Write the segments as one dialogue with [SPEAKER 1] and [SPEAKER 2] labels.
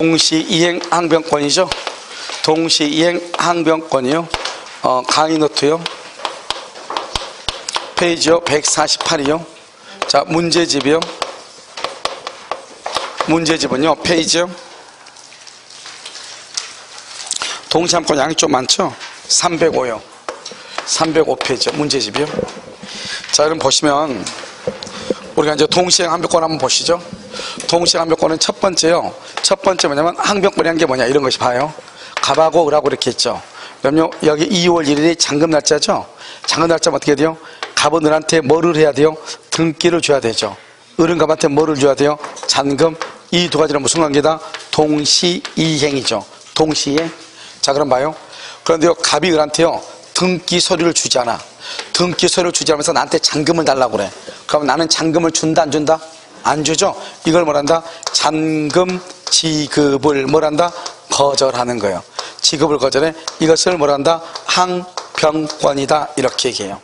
[SPEAKER 1] 동시이행 항변권이죠. 동시이행 항변권이요. 강의 노트요. 페이지요 148이요. 자, 문제집이요. 문제집은요 페이지요. 동시항변권 양이 좀 많죠. 305요. 305페이지요. 문제집이요. 자, 그럼 보시면 우리가 이제 동시행 항변권 한번 보시죠. 동시행 항변권은 첫 번째요. 첫 번째 뭐냐면 항변권이란 게 뭐냐 이런 것이 봐요. 갑하고 을하고 이렇게 있죠. 그럼요 여기 2월 1일이 잔금 날짜죠. 잔금 날짜면 어떻게 돼요? 갑은 을한테 뭐를 해야 돼요? 등기를 줘야 되죠. 을은 갑한테 뭐를 줘야 돼요? 잔금. 이 두 가지는 무슨 관계다? 동시이행이죠. 동시이행. 자, 그럼 봐요. 그런데요 갑이 을한테요 등기 서류를 주잖아. 등기 서류를 주지 않으면서 나한테 잔금을 달라고 그래. 그럼 나는 잔금을 준다 안 준다? 안 주죠. 이걸 뭐란다? 잔금 지급을 뭐란다? 거절하는 거예요. 지급을 거절해. 이것을 뭐란다? 항변권이다 이렇게 얘기해요.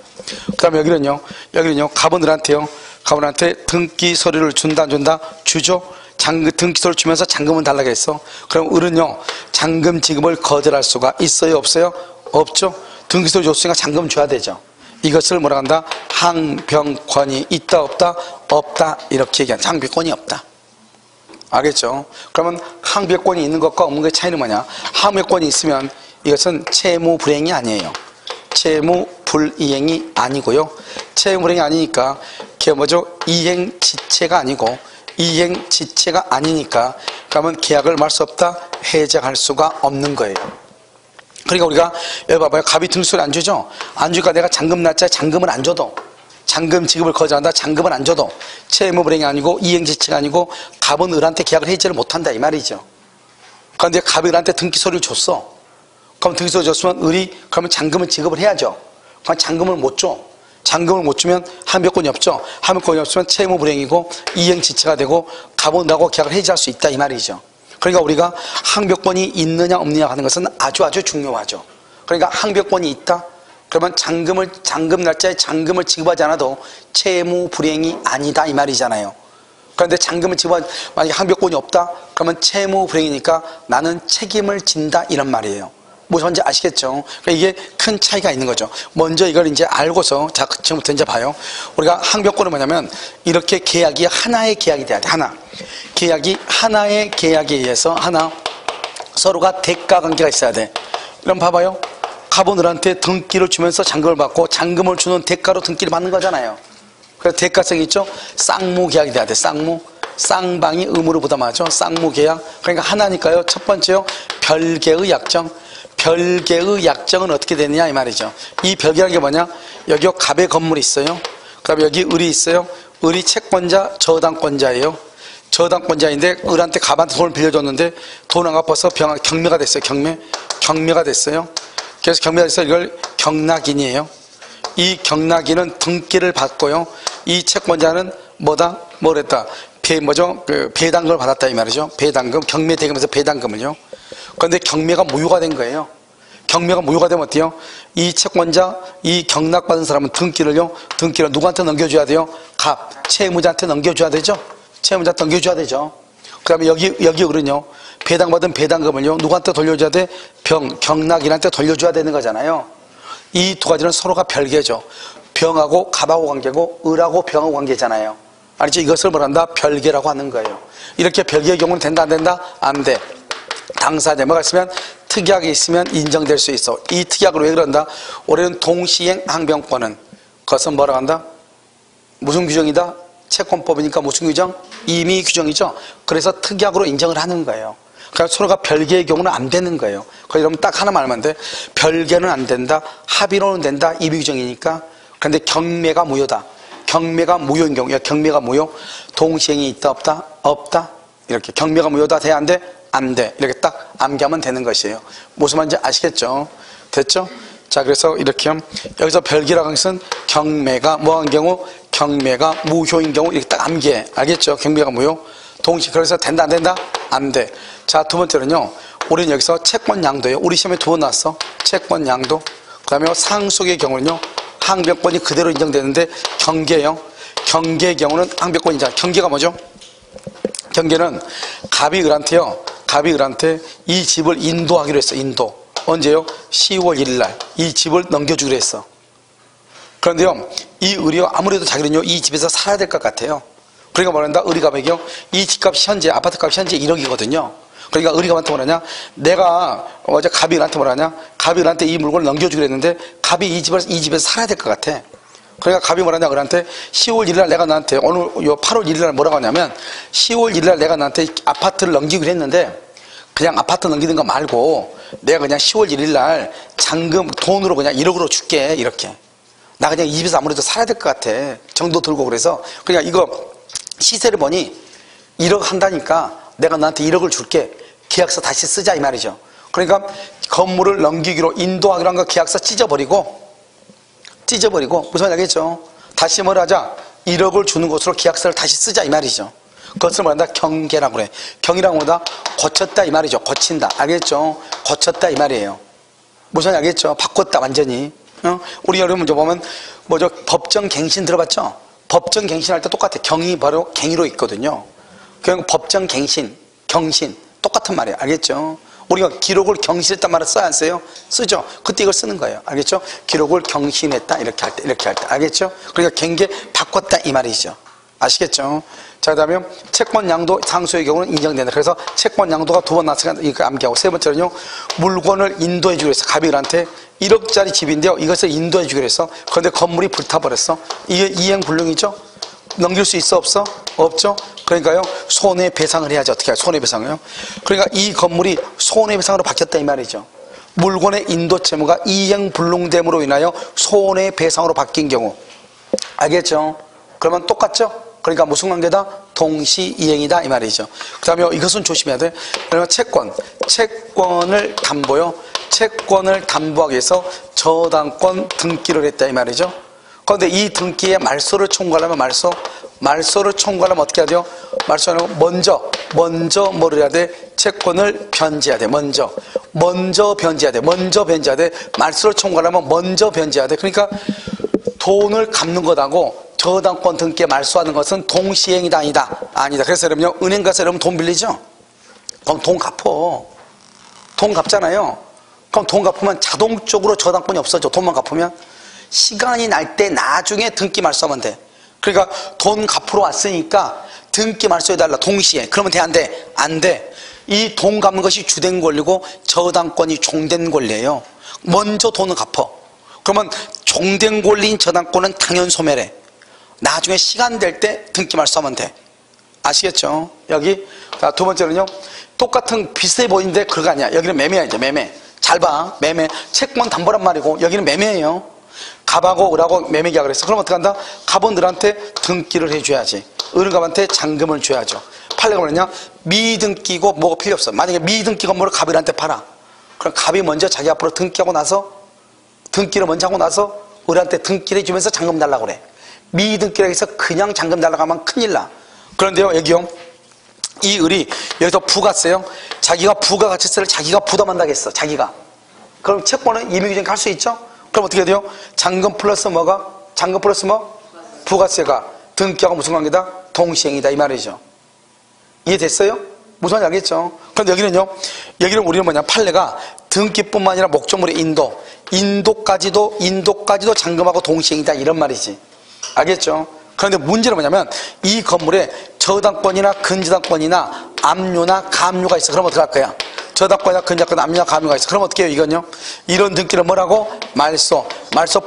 [SPEAKER 1] 그 다음에 여기는요 갑은 을한테 등기 서류를 준다 안 준다? 주죠. 등기 서류를 주면서 잔금을 달라고 했어. 그럼 을은요 잔금 지급을 거절할 수가 있어요 없어요? 없죠. 등기 서류 줬으니까 잔금 줘야 되죠. 이것을 뭐라 한다? 항변권이 있다 없다? 없다 이렇게 얘기한. 항변권이 없다. 알겠죠? 그러면 항변권이 있는 것과 없는 것의 차이는 뭐냐? 항변권이 있으면 이것은 채무 불이행이 아니에요. 채무 불이행이 아니고요. 채무 불이행이 아니니까 그게 뭐죠? 이행 지체가 아니고 이행 지체가 아니니까 그러면 계약을 말 수 없다? 해제할 수가 없는 거예요. 그러니까 우리가 여기 봐봐요. 갑이 등수를 안 주죠. 안 주니까 내가 잔금 날짜에 잔금을 안 줘도 잔금 지급을 거절한다. 잔금을 안 줘도 채무 불이행이 아니고 이행지체가 아니고 갑은 을한테 계약을 해지를 못한다 이 말이죠. 그런데 갑이 을한테 등기 서류를 줬어. 그럼 등기 서류 줬으면 을이 그러면 잔금을 지급을 해야죠. 그럼 잔금을 못 줘. 잔금을 못 주면 항변권이 없죠. 항변권이 없으면 채무 불이행이고 이행지체가 되고 갑은 을하고 계약을 해지할 수 있다 이 말이죠. 그러니까 우리가 항변권이 있느냐 없느냐 하는 것은 아주 중요하죠. 그러니까 항변권이 있다? 그러면 잔금 날짜에 잔금을 지급하지 않아도 채무 불이행이 아니다 이 말이잖아요. 그런데 잔금을 만약에 항변권이 없다? 그러면 채무 불이행이니까 나는 책임을 진다 이런 말이에요. 무슨 말인지 아시겠죠? 그러니까 이게 큰 차이가 있는 거죠. 먼저 이걸 이제 알고서 자, 지금부터 이제 봐요. 우리가 항변권은 뭐냐면 이렇게 계약이 하나의 계약이 돼야 돼. 하나. 계약이 하나의 계약에 의해서 서로가 대가 관계가 있어야 돼. 그럼 봐봐요. 갑은 을한테 등기를 주면서 잔금을 받고 잔금을 주는 대가로 등기를 받는 거잖아요. 그래서 대가성이 있죠. 쌍무 계약이 돼야 돼. 쌍무. 쌍방이 의무를 부담하죠. 쌍무 계약. 그러니까 하나니까요. 첫 번째요. 별개의 약정. 별개의 약정은 어떻게 되느냐 이 말이죠. 이 별개라는 게 뭐냐? 여기 갑의 건물이 있어요. 그 다음에 여기 을이 있어요. 을이 채권자, 저당권자예요. 저당권자인데 을한테 갑한테 돈을 빌려줬는데 돈 안 갚아서 경매가 됐어요. 경매가 됐어요. 그래서 경매가 돼서 이걸 경락인이에요. 이 경락인은 등기를 받고요. 이 채권자는 뭐랬다? 배당금을 받았다 이 말이죠. 배당금, 경매 대금에서 배당금을요. 그런데 경매가 무효가 된 거예요. 경매가 무효가 되면 어때요? 이 채권자, 이 경락받은 사람은 등기를 누구한테 넘겨줘야 돼요? 채무자한테 넘겨줘야 되죠? 채무자한테 넘겨줘야 되죠. 그 다음에 여기 을은요, 배당받은 배당금을요, 누구한테 돌려줘야 돼? 경락인한테 돌려줘야 되는 거잖아요. 이 두 가지는 서로가 별개죠. 병하고 갑하고 관계고, 을하고 병하고 관계잖아요. 알죠? 이것을 뭐란다? 별개라고 하는 거예요. 이렇게 별개의 경우는 된다, 안 된다? 안 돼. 당사자 뭐가 있으면 특약이 있으면 인정될 수 있어. 이 특약을 왜 그런다? 올해는 동시행 항변권은 그것은 뭐라고 한다? 무슨 규정이다? 채권법이니까 무슨 규정? 임의 규정이죠. 그래서 특약으로 인정을 하는 거예요. 그러니까 서로가 별개의 경우는 안 되는 거예요. 그래서 여러분 딱 하나만 알면 돼. 별개는 안 된다. 합의로는 된다. 임의 규정이니까. 그런데 경매가 무효다. 경매가 무효인 경우야. 경매가 무효. 동시행이 있다 없다? 없다. 이렇게 경매가 무효다. 돼 안 돼? 안 돼. 이렇게 딱 암기하면 되는 것이에요. 무슨 말인지 아시겠죠? 됐죠? 자, 그래서 이렇게 여기서 별개라고 하는 것은 경매가 뭐한 경우? 경매가 무효인 경우 이렇게 딱 암기해. 알겠죠? 경매가 무효. 그래서 된다 안 된다? 안 돼. 자, 두 번째는요. 우리는 여기서 채권양도예요. 우리 시험에 두 번 나왔어. 채권양도. 그 다음에 상속의 경우는요. 항변권이 그대로 인정되는데 경계예요. 경계의 경우는 항변권 인정. 경계가 뭐죠? 경계는 갑이 을한테요 갑이 을한테 이 집을 인도하기로 했어. 인도. 언제요? 10월 1일 날 이 집을 넘겨주기로 했어. 그런데요, 이 을이요, 아무래도 자기는요 이 집에서 살아야 될 것 같아요. 그러니까 뭐란다? 을이갑에게요, 이 집값이 현재, 아파트값이 현재 1억이거든요 그러니까 을이갑한테 뭐라냐, 내가 어제 갑이 을한테 뭐라냐, 갑이 을한테 이 물건을 넘겨주기로 했는데 갑이 이 집에서 살아야 될 것 같아. 그러니까 갑이 뭐라냐, 을한테 10월 1일 날 내가 너한테 오늘 요 8월 1일 날 뭐라고 하냐면, 10월 1일 날 내가 너한테 아파트를 넘기기로 했는데 그냥 아파트 넘기는 거 말고 내가 그냥 10월 1일 날 잔금 돈으로 그냥 1억으로 줄게. 이렇게 나 그냥 이 집에서 아무래도 살아야 될 것 같아 정도 들고. 그래서 그러니까 이거 시세를 보니 1억 한다니까 내가 너한테 1억을 줄게. 계약서 다시 쓰자 이 말이죠. 그러니까 건물을 넘기기로 인도하기로 한 거 계약서 찢어버리고 무슨 말인지 알겠죠? 다시 뭘 하자, 1억을 주는 것으로 계약서를 다시 쓰자 이 말이죠. 그것을 뭐란다? 경계라고 그래. 경이라고 뭐다? 고쳤다 이 말이죠. 고친다. 알겠죠? 고쳤다 이 말이에요. 무슨 말인지 알겠죠? 바꿨다 완전히. 우리 여러분 먼저 보면 뭐죠? 법정갱신 들어봤죠? 법정갱신할 때 똑같아. 경이 바로 갱이로 있거든요. 그냥 법정갱신, 경신 똑같은 말이에요. 알겠죠? 우리가 기록을 경신했단 말을 써야 안 써요? 쓰죠. 그때 이걸 쓰는 거예요. 알겠죠? 기록을 경신했다 이렇게 할 때 알겠죠? 그러니까 경계 바꿨다 이 말이죠. 아시겠죠? 자, 그 다음에 채권 양도 상수의 경우는 인정된다. 그래서 채권 양도가 2번 나왔으니까 이거 암기하고, 세 번째는요, 물건을 인도해 주기로 했어. 갑이 을한테 1억짜리 집인데요, 이것을 인도해 주기로 했어. 그런데 건물이 불타버렸어. 이게 이행불능이죠? 넘길 수 있어 없어? 없죠? 그러니까요, 손해배상을 해야지. 어떻게 해요? 손해배상을요. 그러니까 이 건물이 손해배상으로 바뀌었다 이 말이죠. 물건의 인도 채무가 이행불능됨으로 인하여 손해배상으로 바뀐 경우. 알겠죠? 그러면 똑같죠? 그러니까 무슨 관계다? 동시이행이다 이 말이죠. 그 다음에 이것은 조심해야 돼. 그러면 채권을 담보요, 채권을 담보하기 위해서 저당권 등기를 했다 이 말이죠. 그런데 이 등기에 말소를 청구하려면 말소를 청구하려면 어떻게 해야 돼요? 말소하려면 먼저 뭐를 해야 돼? 채권을 변제해야 돼. 먼저 변제해야 돼. 말소를 청구하려면 먼저 변제해야 돼. 그러니까 돈을 갚는 것하고 저당권 등기에 말소하는 것은 동시행이다 아니다. 그래서 여러분요, 은행 가서 여러분 돈 빌리죠? 그럼 돈 갚잖아요. 그럼 돈 갚으면 자동적으로 저당권이 없어져. 돈만 갚으면 시간이 날 때 나중에 등기 말소하면 돼. 그러니까 돈 갚으러 왔으니까 등기 말소해달라 동시에. 그러면 돼 안 돼? 안 돼. 이 돈 갚는 것이 주된 권리고 저당권이 종된 권리예요. 먼저 돈을 갚어. 그러면 종된 권리인 저당권은 당연 소멸해. 나중에 시간 될 때 등기 말소하면 돼. 아시겠죠? 여기. 자, 두 번째는요, 똑같은 비슷해 보이는데 그거 아니야. 여기는 매매야. 이제 매매. 잘 봐. 매매. 채권 담보란 말이고 여기는 매매예요. 갑하고 을하고 매매 계약을 했어. 그럼 어떻게 한다? 갑은 을한테 등기를 해줘야지. 을은 갑한테 잔금을 줘야죠. 팔려고 그러냐? 미등기고 뭐가 필요 없어. 만약에 미등기 건물을 갑이 을한테 팔아. 그럼 갑이 먼저 자기 앞으로 등기를 먼저 하고 나서 을한테 등기를 해주면서 잔금 달라고 그래. 미등기라고 해서 그냥 잔금 달라고 하면 큰일 나. 그런데요, 여기요, 이 을이 여기서 부가세요. 자기가 부가가치세를 자기가 부담한다겠어. 자기가. 그럼 채권은 임의규정에 할 수 있죠? 그럼 어떻게 돼요? 잔금 플러스 뭐가? 잔금 플러스 뭐? 부가세가 등기하고 무슨 관계다? 동시행이다 이 말이죠. 이해됐어요? 무슨 말인지 알겠죠? 그런데 여기는 우리는 뭐냐, 판례가 등기뿐만 아니라 목적물의 인도까지도 잔금하고 동시행이다 이런 말이지. 알겠죠? 그런데 문제는 뭐냐면 이 건물에 저당권이나 근저당권이나 압류나 가압류가 있어. 그럼 어떡할 거야? 저당권이나 근저당권, 압류나 가압류가 있어. 그럼 어떻게 해요? 이건요, 이런 등기를 뭐라고? 말소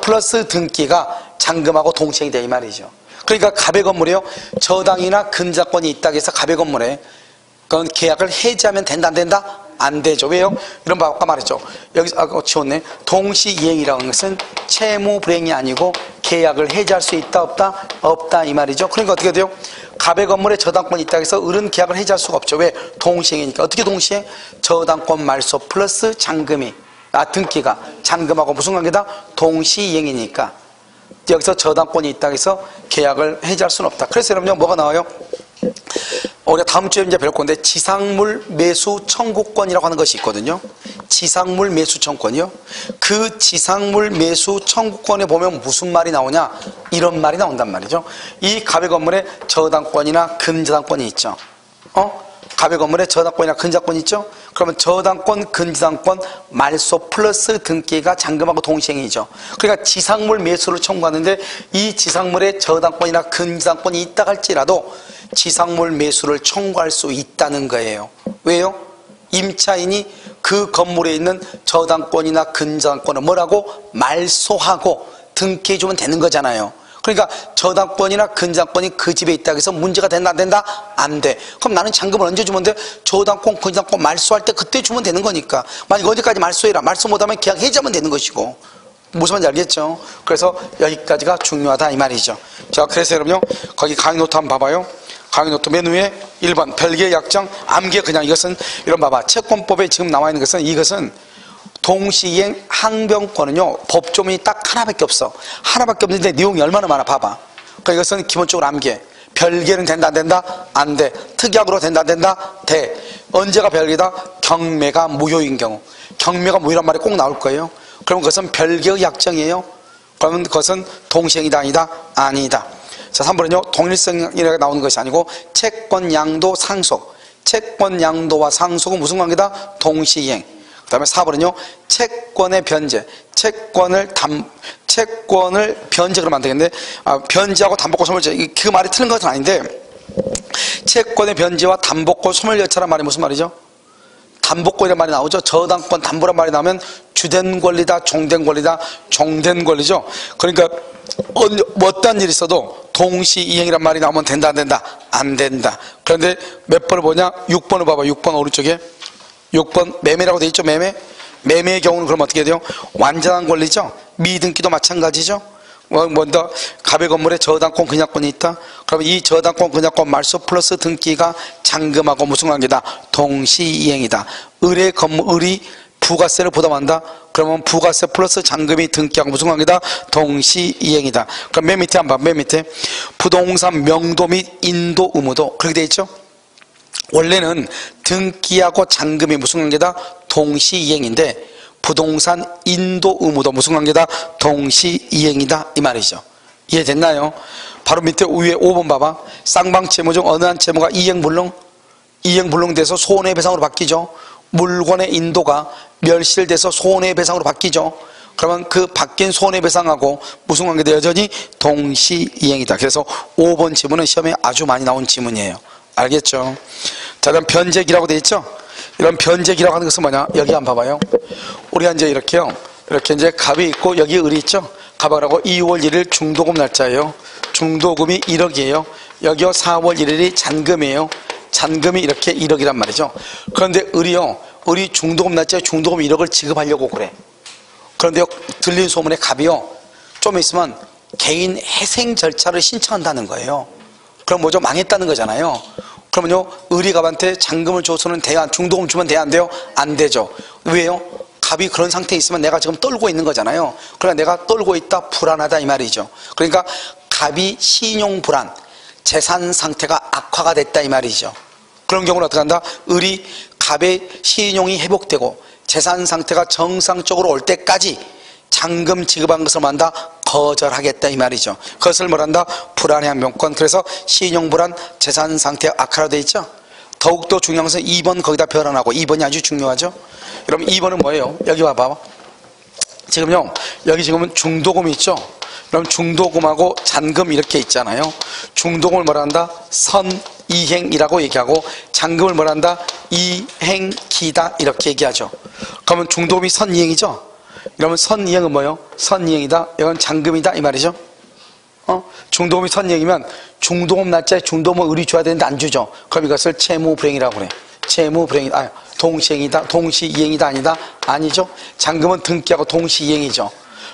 [SPEAKER 1] 플러스 등기가 잔금하고 동시행이 돼 이 말이죠. 그러니까 갑의 건물에요, 저당이나 근저당권이 있다고 해서 갑의 건물에 그건 계약을 해지하면 된다 안 된다? 안 되죠. 왜요? 이런 거 아까 말했죠. 여기서 지웠네. 동시이행이라는 것은 채무 불이행이 아니고 계약을 해지할 수 있다 없다? 없다 이 말이죠. 그러니까 어떻게 돼요? 갑의 건물에 저당권이 있다고 해서 을은 계약을 해지할 수가 없죠. 왜? 동시행이니까. 어떻게 동시행? 저당권 말소 플러스 잔금이 등기가 잔금하고 무슨 관계다? 동시이행이니까 여기서 저당권이 있다고 해서 계약을 해지할 수는 없다. 그래서 여러분요, 뭐가 나와요? 우리가 다음 주에 이제 배울 건데, 지상물 매수 청구권이라고 하는 것이 있거든요. 지상물 매수 청구권이요. 그 지상물 매수 청구권에 보면 무슨 말이 나오냐? 이런 말이 나온단 말이죠. 이 갑의 건물에 저당권이나 근저당권이 있죠. 갑의 건물에 저당권이나 근저당권 있죠? 그러면 저당권, 근저당권, 말소 플러스 등기가 잔금하고 동시행이죠. 그러니까 지상물 매수를 청구하는데 이 지상물에 저당권이나 근저당권이 있다 할지라도 지상물 매수를 청구할 수 있다는 거예요. 왜요? 임차인이 그 건물에 있는 저당권이나 근저당권을 뭐라고? 말소하고 등기해주면 되는 거잖아요. 그러니까 저당권이나 근저당권이 그 집에 있다고 해서 문제가 된다 안 된다? 안 돼. 그럼 나는 잔금을 언제 주면 돼? 저당권, 근저당권 말소할 때 그때 주면 되는 거니까. 만약 어디까지 말소해라. 말소 못하면 계약 해지하면 되는 것이고. 무슨 말인지 알겠죠? 그래서 여기까지가 중요하다 이 말이죠. 자, 그래서 여러분요 거기 강의 노트 한번 봐봐요. 강의 노트 맨 위에 1번 별개의 약정 암기해. 그냥 이것은 이런 봐봐. 채권법에 지금 나와 있는 것은 이것은 동시이행 항변권은요 법조문이 딱 하나밖에 없어. 하나밖에 없는데 내용이 얼마나 많아 봐봐. 그러니까 이것은 기본적으로 암기해. 별개는 된다 안 된다? 안 돼. 특약으로 된다 안 된다? 돼. 언제가 별개다? 경매가 무효인 경우. 경매가 무효란 말이 꼭 나올 거예요. 그러면 그것은 별개의 약정이에요. 그러면 그것은 동시행이다 아니다? 아니다. 자, 3번은요 동일성이라고 나오는 것이 아니고 채권 양도 상속. 채권 양도와 상속은 무슨 관계다? 동시이행. 그 다음에 4번은요 채권의 변제. 채권을 변제 그러면 안 되겠는데 변제하고 담보권 소멸제. 그 말이 틀린 것은 아닌데 채권의 변제와 담보권 소멸여차란 말이 무슨 말이죠? 담보권이라는 말이 나오죠. 저당권 담보란 말이 나오면 주된 권리다, 종된 권리다, 종된 권리죠. 그러니까 어떤 일이 있어도 동시이행이란 말이 나오면 된다 안 된다? 안 된다. 그런데 몇 번을 보냐? 6번을 봐봐. 6번 오른쪽에 6번 매매라고 돼 있죠. 매매의 경우는 그럼 어떻게 돼요? 완전한 권리죠. 미등기도 마찬가지죠. 먼저 갑의 건물에 저당권 근저당권이 있다. 그러면 이 저당권 근저당권 말소 플러스 등기가 잔금하고 무슨 관계다? 동시이행이다. 을이 부가세를 부담한다. 그러면 부가세 플러스 잔금이 등기하고 무슨 관계다? 동시이행이다. 그럼 맨 밑에 한번 봐. 맨 밑에 부동산 명도 및 인도 의무도 그렇게 돼 있죠. 원래는 등기하고 잔금이 무슨 관계다? 동시이행인데 부동산 인도 의무도 무슨 관계다? 동시이행이다 이 말이죠. 이해됐나요? 바로 밑에 위에 5번 봐봐. 쌍방 채무 중 어느 한 채무가 이행불능돼서 손해배상으로 바뀌죠. 물건의 인도가 멸실돼서 손해배상으로 바뀌죠. 그러면 그 바뀐 손해배상하고 무슨 관계다? 여전히 동시이행이다. 그래서 5번 지문은 시험에 아주 많이 나온 지문이에요. 알겠죠? 자, 그럼 변제기라고 돼 있죠? 이런 변제기라고 하는 것은 뭐냐? 여기 한번 봐봐요. 우리가 이제 이렇게요. 이렇게 이제 갑이 있고 여기 을이 있죠? 갑하고 2월 1일 중도금 날짜예요. 중도금이 1억이에요. 여기요 4월 1일이 잔금이에요. 잔금이 이렇게 1억이란 말이죠. 그런데 을이 중도금 날짜에 중도금 1억을 지급하려고 그래. 그런데 들린 소문에 갑이요. 좀 있으면 개인 회생 절차를 신청한다는 거예요. 그럼 뭐죠? 망했다는 거잖아요. 그러면요 을이 갑한테 잔금을 줘서는 중도금 주면 돼야 안 돼요? 안 되죠. 왜요? 갑이 그런 상태에 있으면 내가 지금 떨고 있는 거잖아요. 그러니까 내가 떨고 있다 불안하다 이 말이죠. 그러니까 갑이 신용 불안, 재산 상태가 악화가 됐다 이 말이죠. 그런 경우는 어떻게 한다? 을이 갑의 신용이 회복되고 재산 상태가 정상적으로 올 때까지 잔금 지급한 것을 만다 거절하겠다 이 말이죠. 그것을 뭐란다? 불안의 항변권. 그래서 신용불안, 재산 상태 악화로 되어 있죠. 더욱더 중요한 것은 2번 거기다 별 안 하고 2번이 아주 중요하죠. 여러분 2번은 뭐예요? 여기 봐봐. 지금요 여기 지금은 중도금이 있죠. 그럼 중도금하고 잔금 이렇게 있잖아요. 중도금을 뭐란다? 선이행이라고 얘기하고 잔금을 뭐란다? 이행기다 이렇게 얘기하죠. 그러면 중도금이 선이행이죠. 그러면 선이행은 뭐예요? 선이행이다. 이건 잔금이다 이 말이죠. 중도금이 선이행이면 중도금 날짜에 중도금을 을이 줘야 되는데 안 주죠. 그럼 이것을 채무불행이라고 그래. 채무불행이다. 동시행이다. 동시이행이다 아니다? 아니죠. 잔금은 등기하고 동시이행이죠.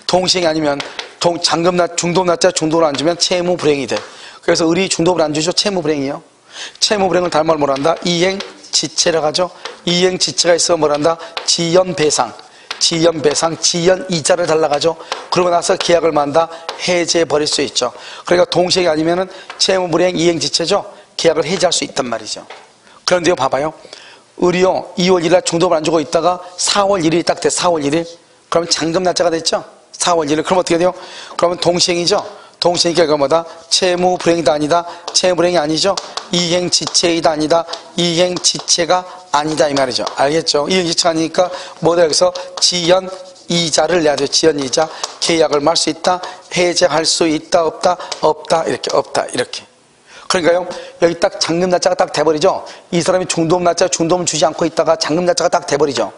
[SPEAKER 1] 동시행이 아니면 중도금 날짜에 중도금을 안 주면 채무불행이 돼. 그래서 을이 중도금을 안 주죠. 채무불행이에요. 채무불행을 다른 말로 뭐란다? 이행지체라고 하죠. 이행지체가 있어 뭐란다? 지연배상, 지연이자를 달라가죠. 그러고 나서 계약을 만다 해제해버릴 수 있죠. 그러니까 동시행이 아니면은 채무불이행 이행지체죠. 계약을 해제할 수 있단 말이죠. 그런데요 봐봐요. 을이요 2월 1일 날 중도금을 안 주고 있다가 4월 1일이 딱 돼. 4월 1일 그러면 잔금 날짜가 됐죠. 4월 1일 그럼 어떻게 돼요? 그러면 동시행이죠. 동시행기가 뭐다? 채무 불행이다 아니다? 채무 불행이 아니죠? 이행지체이다 아니다? 이행지체가 아니다 이 말이죠. 알겠죠? 이행지체가 아니니까 뭐다? 여기서 지연 이자를 내야 돼요. 지연 이자. 계약을 말 수 있다, 해제할 수 있다, 없다, 없다, 이렇게, 없다, 이렇게. 그러니까요, 여기 딱 잔금 날짜가 딱 돼버리죠. 이 사람이 중도금 날짜, 중도금 주지 않고 있다가 잔금 날짜가 딱 돼버리죠.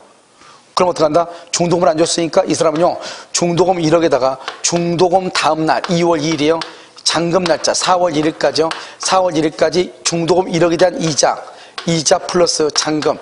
[SPEAKER 1] 그럼 어떡한다? 중도금을 안 줬으니까 이 사람은요, 중도금 1억에다가 중도금 다음날 2월 2일이에요. 잔금 날짜 4월 1일까지요. 4월 1일까지 중도금 1억에 대한 이자 플러스 잔금,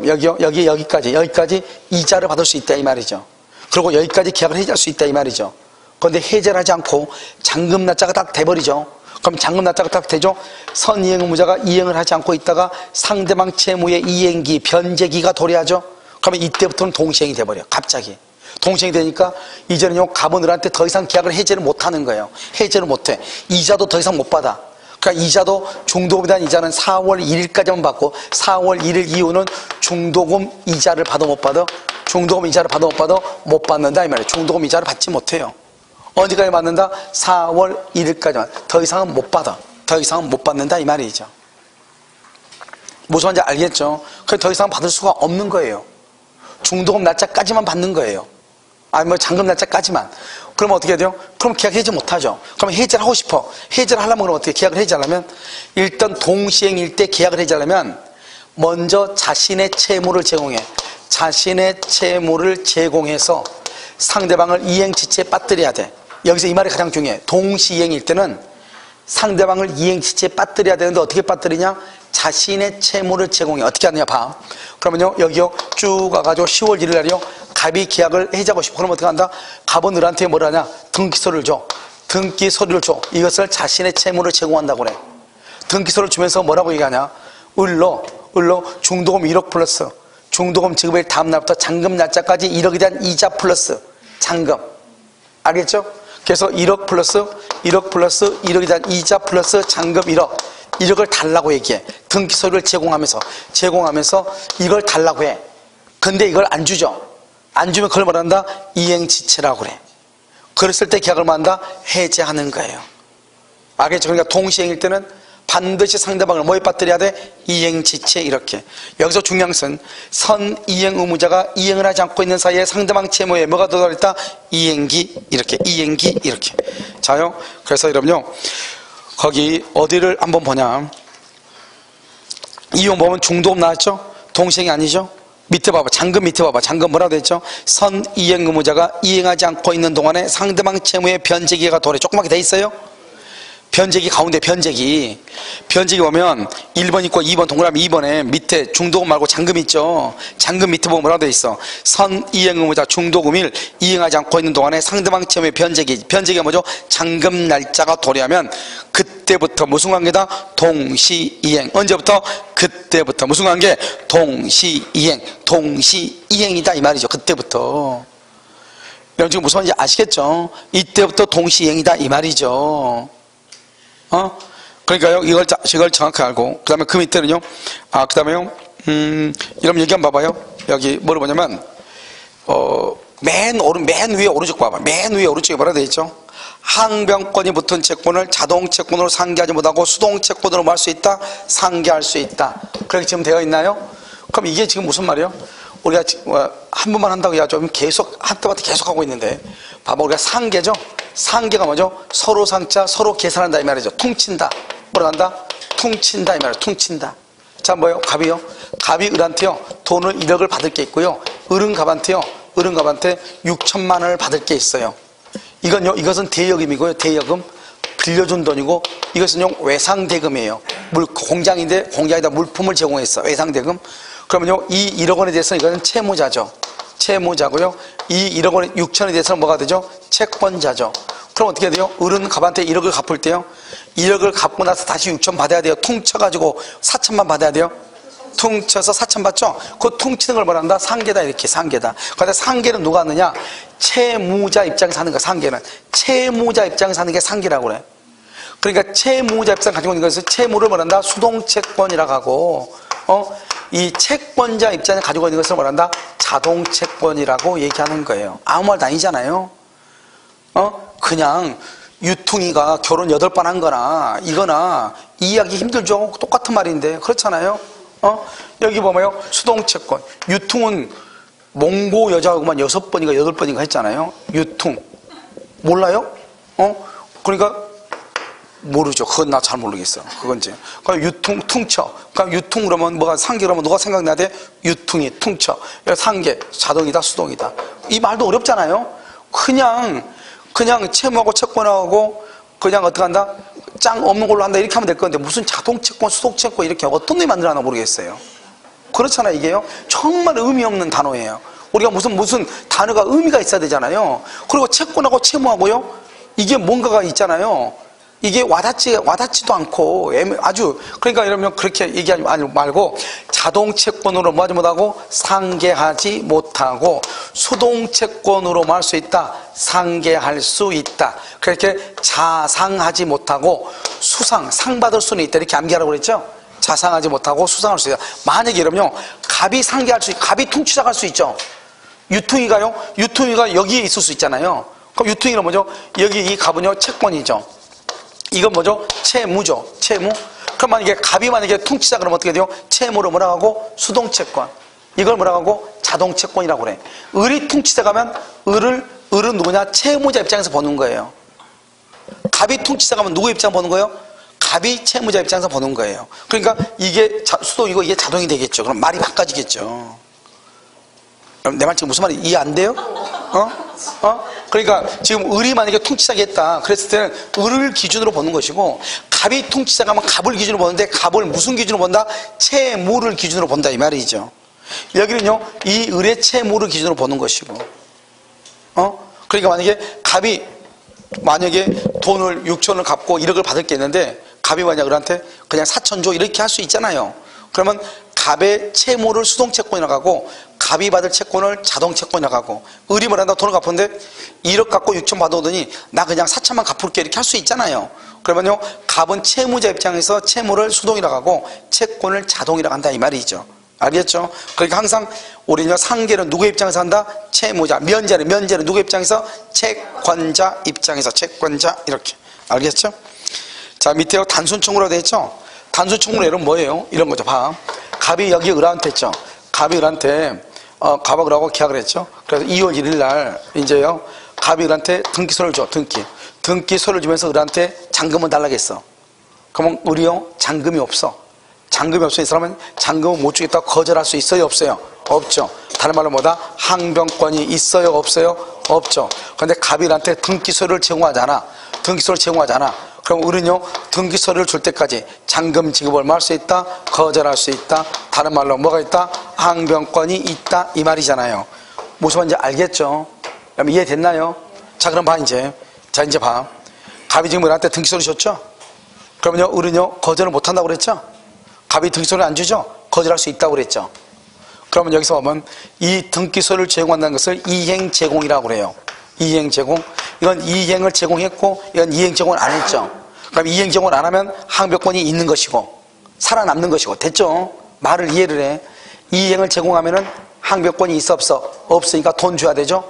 [SPEAKER 1] 여기까지 이자를 받을 수 있다 이 말이죠. 그리고 여기까지 계약을 해지할 수 있다 이 말이죠. 그런데 해제를 하지 않고 잔금 날짜가 딱 돼버리죠. 그럼 잔금 날짜가 딱 되죠. 선이행 의무자가 이행을 하지 않고 있다가 상대방 채무의 이행기, 변제기가 도래하죠. 그러면 이때부터는 동시행이 돼버려요. 갑자기 동시행이 되니까 이제는요, 갑오늘한테 더 이상 계약을 해제를 못하는 거예요. 해제를 못해. 이자도 더 이상 못 받아. 그러니까 이자도 중도금에 대한 이자는 4월 1일까지만 받고 4월 1일 이후는 중도금 이자를 받아 못 받아? 중도금 이자를 받아 못 받아? 못 받는다 이 말이에요. 중도금 이자를 받지 못해요. 어디까지 받는다? 4월 1일까지만. 더 이상은 못 받아. 더 이상은 못 받는다 이 말이죠. 무슨 말인지 알겠죠? 그래서 더 이상 받을 수가 없는 거예요. 중도금 날짜까지만 받는 거예요. 아니면 잔금 날짜까지만. 그럼 어떻게 해야 돼요? 그럼 계약 해지 못하죠. 그럼 해지를 하고 싶어. 해지를 하려면 그럼 어떻게 계약을 해지하려면 일단 동시행일 때 계약을 해지하려면 먼저 자신의 채무를 제공해. 자신의 채무를 제공해서 상대방을 이행지체에 빠뜨려야 돼. 여기서 이 말이 가장 중요해. 동시행일 때는 상대방을 이행지체에 빠뜨려야 되는데 어떻게 빠뜨리냐? 자신의 채무를 제공해. 어떻게 하느냐 봐. 그러면요, 여기요 쭉 가가지고 10월 1일 날이요, 갑이 계약을 해지하고 싶어. 그럼 어떻게 한다? 갑은 을한테 뭐라 하냐? 등기소를 줘. 등기소를 줘. 이것을 자신의 채무를 제공한다고 그래. 등기소를 주면서 뭐라고 얘기하냐? 을로 중도금 1억 플러스 중도금 지급일 다음 날부터 잔금 날짜까지 1억에 대한 이자 플러스 잔금. 알겠죠? 그래서 1억 플러스 1억에 대한 이자 플러스 잔금 1억을 달라고 얘기해. 등기소를 제공하면서 이걸 달라고 해. 근데 이걸 안 주죠. 안 주면 그걸 말한다? 이행지체라고 그래. 그랬을 때 계약을 뭐한다? 해제하는 거예요. 알겠죠? 그러니까 동시행일 때는 반드시 상대방을 뭐에 빠뜨려야 돼? 이행지체. 이렇게. 여기서 중요한 것은 선이행 의무자가 이행을 하지 않고 있는 사이에 상대방 채무에 뭐가 들어있다? 이행기. 이렇게. 이행기. 이렇게. 자요. 그래서 여러분요, 거기 어디를 한번 보냐? 이용 보면 중도금 나왔죠? 동시행이 아니죠? 밑에 봐봐. 잔금 밑에 봐봐. 잔금 뭐라고 됐죠? 선이행 의무자가 이행하지 않고 있는 동안에 상대방 채무의 변제기가 도래. 조그맣게 돼 있어요? 변제기 가운데 변제기 보면 1번 있고 2번 동그라미 2번에 밑에 중도금 말고 잔금 있죠. 잔금 밑에 보면 뭐라고 돼 있어? 선이행 의무자 중도금일 이행하지 않고 있는 동안에 상대방 채무의 변제기가 뭐죠? 잔금 날짜가 도래하면 그때부터 무슨 관계다? 동시이행. 언제부터? 그때부터. 무슨 관계? 동시이행이다 이 말이죠. 그때부터. 여러분 지금 무슨 말인지 아시겠죠? 이때부터 동시이행이다 이 말이죠. 그러니까요, 이걸 정확히 알고, 그 다음에 그 밑에는요, 그 다음에요, 여러분 여기 한번 봐봐요. 여기 뭐를 보냐면, 맨 위에 오른쪽 봐봐. 맨 위에 오른쪽에 뭐라 되어 있죠? 항변권이 붙은 채권을 자동채권으로 상계하지 못하고 수동채권으로 뭐 할 수 있다? 상계할 수 있다. 그렇게 지금 되어 있나요? 그럼 이게 지금 무슨 말이에요? 우리가 한 번만 한다고 해야죠. 계속, 한때마다 계속 하고 있는데. 봐봐, 우리가 상계죠? 상계가 뭐죠? 서로 상자, 서로 계산한다 이 말이죠. 퉁친다. 뭐라 한다? 퉁친다 이 말이죠. 퉁친다. 자, 뭐예요? 갑이요? 갑이 을한테요, 돈을 1억을 받을 게 있고요. 을은 갑한테 6천만 원을 받을 게 있어요. 이것은 대여금이고요. 대여금. 빌려준 돈이고, 이것은요, 외상대금이에요. 공장인데, 공장에다 물품을 제공했어. 외상대금. 그러면요, 이 1억 원에 대해서 이거는 채무자죠. 채무자고요. 이 1억 원에 6천에 대해서는 뭐가 되죠? 채권자죠. 그럼 어떻게 돼요? 을은 갑한테 1억을 갚을 때요, 1억을 갚고 나서 다시 6천 받아야 돼요? 퉁쳐가지고 4천만 받아야 돼요? 퉁쳐서 4천 받죠? 그 퉁치는 걸 뭐라 한다? 상계다. 이렇게 상계다. 그런데 상계는 누가 하느냐? 채무자 입장에서 하는 거야. 상계는 채무자 입장에서 하는 게 상계라고 그래. 그러니까 채무자 입장 가지고 있는 것을 채무를 뭐라 한다? 수동채권이라고 하고, 이 채권자 입장에 가지고 있는 것을 뭐라 한다? 자동채권이라고 얘기하는 거예요. 아무 말도 아니잖아요. 그냥 유퉁이가 결혼 8번 한 거나 이거나 이해하기 힘들죠. 똑같은 말인데 그렇잖아요. 여기 보면요, 수동채권. 유퉁은 몽고 여자하고만 6번인가 8번인가 했잖아요. 유퉁 몰라요? 그러니까 모르죠. 그건 나 잘 모르겠어. 그건 이제 그러니까 유퉁, 퉁쳐. 그러니까 유퉁 그러면 뭐가 상계 그러면 누가 생각나야 돼? 유퉁이, 퉁쳐. 상계, 자동이다, 수동이다. 이 말도 어렵잖아요. 그냥 채무하고 채권하고 그냥 어떻게 한다? 짱 없는 걸로 한다 이렇게 하면 될 건데 무슨 자동채권, 수동채권 이렇게 어떤 놈이 만들어놨나 모르겠어요. 그렇잖아. 이게요 정말 의미 없는 단어예요. 우리가 무슨 단어가 의미가 있어야 되잖아요. 그리고 채권하고 채무하고요 이게 뭔가가 있잖아요. 이게 와닿지도 않고 아주 그러니까 이러면 그렇게 얘기하지 말고 자동채권으로 뭐 하지 못하고 상계하지 못하고 수동채권으로만 할 수 있다. 상계할 수 있다. 그렇게 자상하지 못하고 상 받을 수는 있다. 이렇게 암기하라고 그랬죠. 자상하지 못하고 수상할 수 있다. 만약에 이러면요 갑이 상계할 수 갑이 퉁치작할 수 있죠. 유퉁이가 여기에 있을 수 있잖아요. 그럼 유퉁이는 뭐죠? 여기 이 갑은요 채권이죠. 이건 뭐죠? 채무죠. 채무. 그럼 만약에 갑이 퉁치자 그러면 어떻게 돼요? 채무로 뭐라고 하고 수동채권. 이걸 뭐라고 하고 자동채권이라고 그래. 을이 퉁치자 가면 을은 누구냐? 채무자 입장에서 보는 거예요. 갑이 퉁치자 가면 누구 입장 보는 거예요? 갑이 채무자 입장에서 보는 거예요. 그러니까 이게 수동이고 이게 자동이 되겠죠. 그럼 말이 바꿔지겠죠. 내 말 지금 무슨 말이 이해 안 돼요? 그러니까 지금 을이 만약에 퉁치자기 했다 그랬을 때는 을을 기준으로 보는 것이고 갑이 퉁치자가 하면 갑을 기준으로 보는데 갑을 무슨 기준으로 본다? 채무를 기준으로 본다 이 말이죠. 여기는요 이 을의 채무를 기준으로 보는 것이고 그러니까 갑이 만약에 돈을 6천을 갚고 1억을 받을 게 있는데 갑이 만약 을한테 그냥 4천 줘 이렇게 할 수 있잖아요. 그러면 갑의 채무를 수동채권이라고 하고 갑이 받을 채권을 자동채권이라고 하고 을이 뭐란다? 돈을 갚았는데 1억 갖고 6천 받아오더니 나 그냥 4천만 갚을게 이렇게 할 수 있잖아요. 그러면요 갑은 채무자 입장에서 채무를 수동이라고 하고 채권을 자동이라고 한다 이 말이죠. 알겠죠? 그러니까 항상 우리는 상계는 누구 입장에서 한다? 채무자. 면제는 누구 입장에서? 채권자 입장에서. 채권자 이렇게. 알겠죠? 자 밑에 단순청구라고 되어 있죠? 단순청구는 예를 뭐예요? 이런 거죠. 봐. 갑이 여기 을한테 했죠. 갑이 을한테 갑하고 을하고 계약을 했죠. 그래서 2월 1일 날 이제요 갑이 을한테 등기소를 줘. 등기소를 주면서 을한테 잔금을 달라고 했어. 그러면 을이요 잔금이 없어. 잔금이 없어. 이 사람은 잔금을 못 주겠다고 거절할 수 있어요? 없어요? 없죠. 다른 말로 뭐다? 항변권이 있어요? 없어요? 없죠. 그런데 갑이 을한테 등기소를 제공하잖아. 그럼 을은요 등기소를 줄 때까지 잔금 지급을 할 수 있다? 거절할 수 있다? 다른 말로 뭐가 있다? 항변권이 있다 이 말이잖아요. 무슨 말인지 알겠죠? 그럼 이해됐나요? 자 그럼 봐 이제. 자 이제 봐. 갑이 지금 을한테 등기소를 줬죠? 그러면요 을은요 거절을 못한다고 그랬죠? 갑이 등기소를 안 주죠? 거절할 수 있다고 그랬죠? 그러면 여기서 보면 이 등기소를 제공한다는 것을 이행 제공이라고 그래요. 이행 제공. 이건 이행을 제공했고 이건 이행 제공을 안 했죠. 그럼 이행 제공을 안 하면 항변권이 있는 것이고 살아남는 것이고. 됐죠? 말을 이해를 해. 이행을 제공하면은 항변권이 있어 없어? 없으니까 돈 줘야 되죠?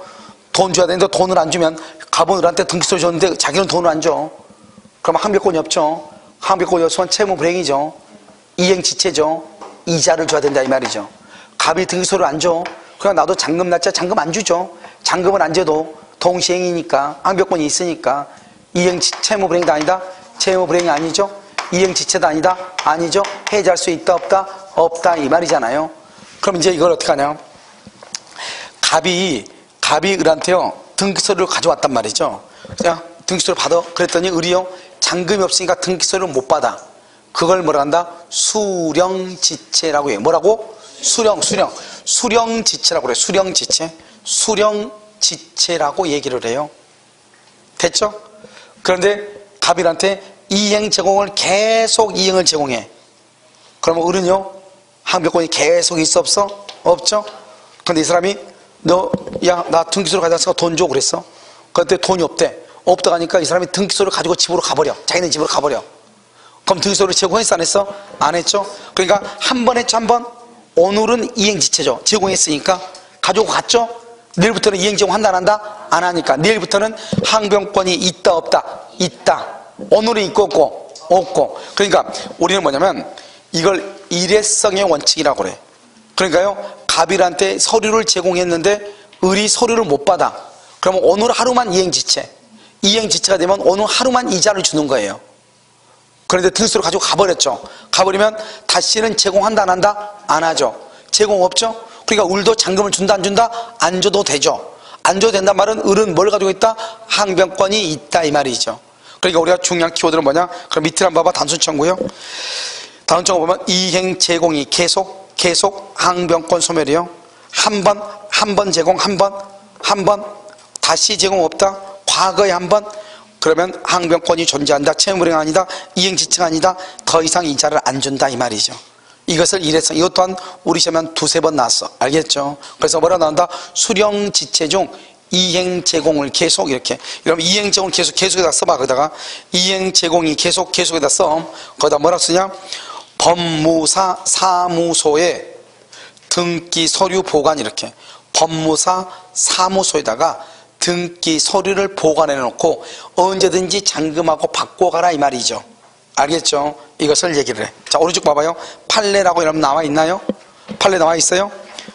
[SPEAKER 1] 돈 줘야 되는데 돈을 안 주면 갑은 을한테 등기소를 줬는데 자기는 돈을 안 줘. 그럼 항변권이 없죠. 항변권이 없으면 채무 불이행이죠. 이행지체죠. 이자를 줘야 된다 이 말이죠. 갑이 등기소를 안 줘. 그냥 나도 잔금 날짜 잔금 안 주죠. 잔금을 안 줘도 동시행이니까 항변권이 있으니까 채무 불이행도 아니다. 채무 불이행이 아니죠. 이행지체도 아니다. 아니죠. 해지할 수 있다 없다? 없다 이 말이잖아요. 그럼 이제 이걸 어떻게 하냐? 갑이 을한테요 등기소를 가져왔단 말이죠. 그냥 등기소를 받아. 그랬더니 을이요 잔금이 없으니까 등기소를 못 받아. 그걸 뭐라 한다? 수령지체라고 해요. 뭐라고? 수령지체라고 그래요. 수령지체라고 얘기를 해요. 됐죠? 그런데 갑일한테 이행 제공을 계속 이행을 제공해. 그러면 을은요 항변권이 계속 있어 없어? 없죠? 근데 이 사람이 나 등기소를 가져왔으니까 돈 줘 그랬어. 그때 돈이 없다고 하니까 이 사람이 등기소를 가지고 집으로 가버려. 자기네 집으로 가버려. 그럼 등기소를 제공했어 안 했어? 안 했죠? 그러니까 한 번 했죠. 한 번. 오늘은 이행지체죠. 제공했으니까 가지고 갔죠? 내일부터는 이행 제공한다 안 한다? 안 하니까 내일부터는 항변권이 있다 없다? 있다. 오늘은 있고 없고 없고. 그러니까 우리는 뭐냐면 이걸 일회성의 원칙이라고 그래. 그러니까요, 갑일한테 서류를 제공했는데 을이 서류를 못 받아. 그러면 오늘 하루만 이행지체. 이행지체가 되면 오늘 하루만 이자를 주는 거예요. 그런데 등수를 가지고 가버렸죠. 가버리면 다시는 제공한다 안 한다? 안 하죠. 제공 없죠. 그러니까 을도 잔금을 준다 안 준다? 안 줘도 되죠. 안 줘도 된단 말은 을은 뭘 가지고 있다? 항변권이 있다 이 말이죠. 그러니까 우리가 중요한 키워드는 뭐냐? 그럼 밑을 한번 봐봐. 단순청구요. 단순청구 보면 이행 제공이 계속 항변권 소멸이요. 한 번 제공 한 번 다시 제공 없다. 과거에 한 번. 그러면 항변권이 존재한다. 채무불이행 아니다. 이행지체가 아니다. 더 이상 이자를 안 준다 이 말이죠. 이것을 일회성. 이것 또한 우리 시험에 한 두세 번 나왔어. 알겠죠? 그래서 뭐라 나온다? 수령지체 중 이행 제공을 계속 이렇게. 그럼 이행 제공을 계속에다 써봐. 거기다가 이행 제공이 계속에다 써. 거기다 뭐라 쓰냐? 법무사 사무소에 등기 서류 보관 이렇게. 법무사 사무소에다가 등기 서류를 보관해 놓고 언제든지 잔금하고 받고 가라 이 말이죠. 알겠죠? 이것을 얘기를 해. 자, 오른쪽 봐봐요. 판례라고 여러분 나와 있나요? 판례 나와 있어요?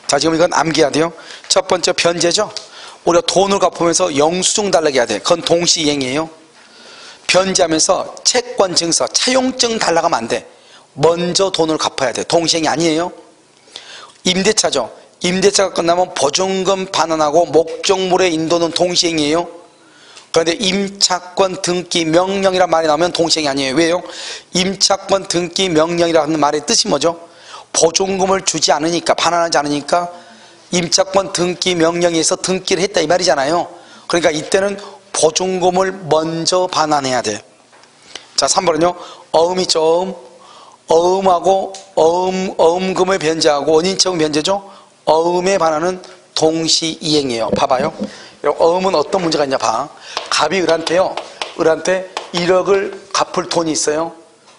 [SPEAKER 1] 자, 지금 이건 암기해야 돼요. 첫 번째 변제죠. 우리가 돈을 갚으면서 영수증 달라고 해야 돼. 그건 동시이행이에요. 변제하면서 채권 증서, 차용증 달라고 하면 안 돼. 먼저 돈을 갚아야 돼. 동시이행이 아니에요. 임대차죠. 임대차가 끝나면 보증금 반환하고 목적물의 인도는 동시행이에요. 그런데 임차권 등기 명령이라는 말이 나오면 동시행이 아니에요. 왜요? 임차권 등기 명령이라는 말의 뜻이 뭐죠? 보증금을 주지 않으니까, 반환하지 않으니까 임차권 등기 명령에 의해서 등기를 했다 이 말이잖아요. 그러니까 이때는 보증금을 먼저 반환해야 돼. 자, 3번은요. 어음이죠. 어음하고 어음금을 변제하고 원인채무 변제죠. 어음에 반하는 동시이행이에요. 봐봐요. 어음은 어떤 문제가 있냐 봐. 갑이 을한테 1억을 갚을 돈이 있어요.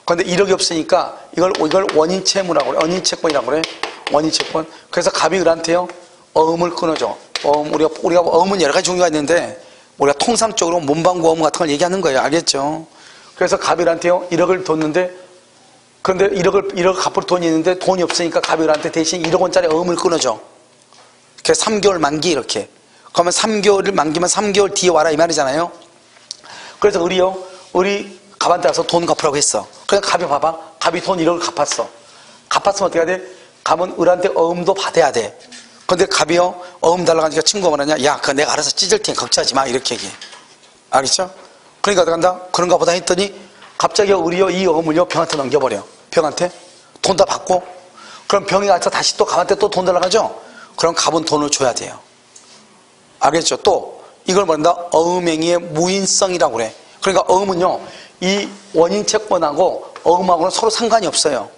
[SPEAKER 1] 그런데 1억이 없으니까 이걸 원인채무라고 그래. 원인채권이라고 그래. 원인채권. 그래서 갑이 을한테요 어음을 끊어줘. 우리가 어음은 여러 가지 종류가 있는데 우리가 통상적으로 문방구 어음 같은 걸 얘기하는 거예요. 알겠죠? 그래서 갑이 을한테요 1억을 뒀는데, 그런데 1억을 갚을 돈이 있는데 돈이 없으니까 갑이 을한테 대신 1억 원짜리 어음을 끊어줘. 그래서 3개월 만기 이렇게. 그러면 3개월을 만기면 3개월 뒤에 와라 이 말이잖아요. 그래서 을이 갑한테 와서 돈 갚으라고 했어. 그래서 갑이 봐봐. 갑이 돈 1억을 갚았어. 갚았으면 어떻게 해야 돼? 갑은 을한테 어음도 받아야 돼. 근데 갑이요 어음 달라고 하니까 친구가 뭐라냐? 야, 그거 내가 알아서 찢을 테니 걱정하지 마 이렇게 얘기해. 알겠죠? 그러니까 어떻게 한다? 그런가 보다 했더니 갑자기 을이요 이 어음을요 병한테 넘겨버려. 병한테 돈 다 받고. 그럼 병이 가서 다시 또 갑한테 또 돈 달라고 하죠? 그럼 갑은 돈을 줘야 돼요. 알겠죠? 또 이걸 뭐란다? 어음행위의 무인성이라고 그래. 그러니까 어음은요 이 원인채권하고 어음하고는 서로 상관이 없어요.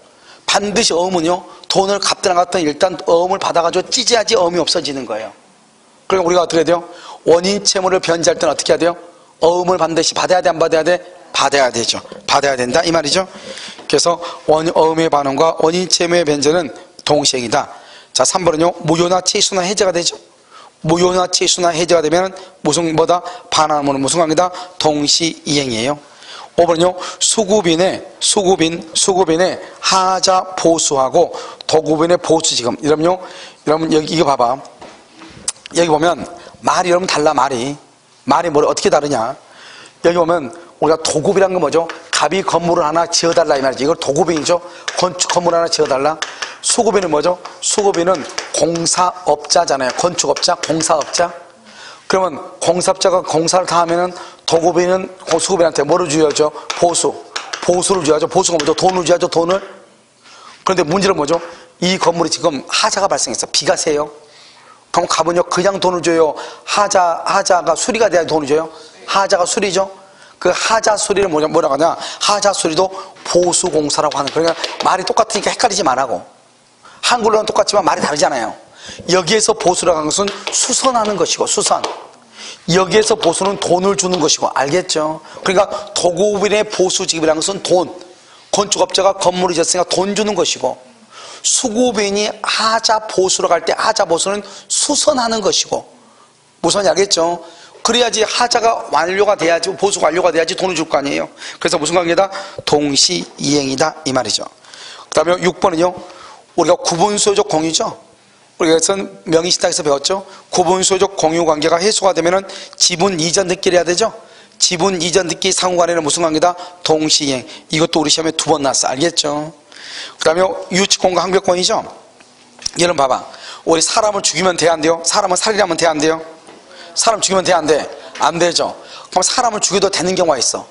[SPEAKER 1] 반드시 어음은요 돈을 갚든 안 갚든 일단 어음을 받아가지고 찢어야지 어음이 없어지는 거예요. 그러니까 우리가 어떻게 해야 돼요? 원인채무를 변제할 때는 어떻게 해야 돼요? 어음을 반드시 받아야 돼 안 받아야 돼? 받아야 되죠. 받아야 된다 이 말이죠. 그래서 어음의 반환과 원인채무의 변제는 동시행이다. 자, 3번은요 무효나 취소나 해제가 되죠. 무효나 취소나 해제가 되면 무슨 뭐다? 반환하면 무슨 관계다? 동시이행이에요. 5번은요 수급인의 하자 보수하고 도급인의 보수지금. 여러분 여기 이거 봐봐. 여기 보면 말이 여러분 달라. 말이 뭘 어떻게 다르냐? 여기 보면 우리가 도급이란 건 뭐죠? 갑이 건물을 하나 지어달라 이 말이지. 이걸 도급인이죠. 건물 하나 지어달라. 수급인은 뭐죠? 수급인은 공사업자잖아요. 건축업자, 공사업자. 그러면 공사업자가 공사를 다 하면은 도급인은 수급인한테 뭐를 줘야죠? 보수를 줘야죠. 보수가 뭐죠? 돈을 줘야죠. 돈을. 그런데 문제는 뭐죠? 이 건물이 지금 하자가 발생했어. 비가 새요. 그럼 갑은요 그냥 돈을 줘요? 하자가 수리가 돼야 돈을 줘요? 하자가 수리죠. 그 하자 수리를 뭐라고 하냐? 하자 수리도 보수공사라고 하는. 그러니까 말이 똑같으니까 헷갈리지 말라고. 한글로는 똑같지만 말이 다르잖아요. 여기에서 보수라고 하는 것은 수선하는 것이고, 수선. 여기에서 보수는 돈을 주는 것이고, 알겠죠? 그러니까 도급인의 보수지급이라는 것은 돈. 건축업자가 건물을 지었으니까 돈 주는 것이고, 수급인이 하자 보수로 갈 때 하자 보수는 수선하는 것이고, 무슨 말인지 알겠죠? 그래야지 하자가 완료가 돼야지, 보수가 완료가 돼야지 돈을 줄 거 아니에요. 그래서 무슨 관계다? 동시이행이다 이 말이죠. 그 다음에 6번은요 우리가 구분소유적 공유죠. 우리가 명의신탁에서 배웠죠. 구분소유적 공유관계가 해소가 되면은 지분 이전 득기를 해야 되죠. 지분 이전 득기 상호간에는 무슨 관계다? 동시이행. 이것도 우리 시험에 2번 나왔어. 알겠죠? 그 다음에 유치권과 항변권이죠. 얘는 봐봐. 우리 사람을 죽이면 돼 안 돼요? 사람을 살인하면 돼 안 돼요? 사람 죽이면 돼 안 돼? 안 되죠. 그럼 사람을 죽여도 되는 경우가 있어.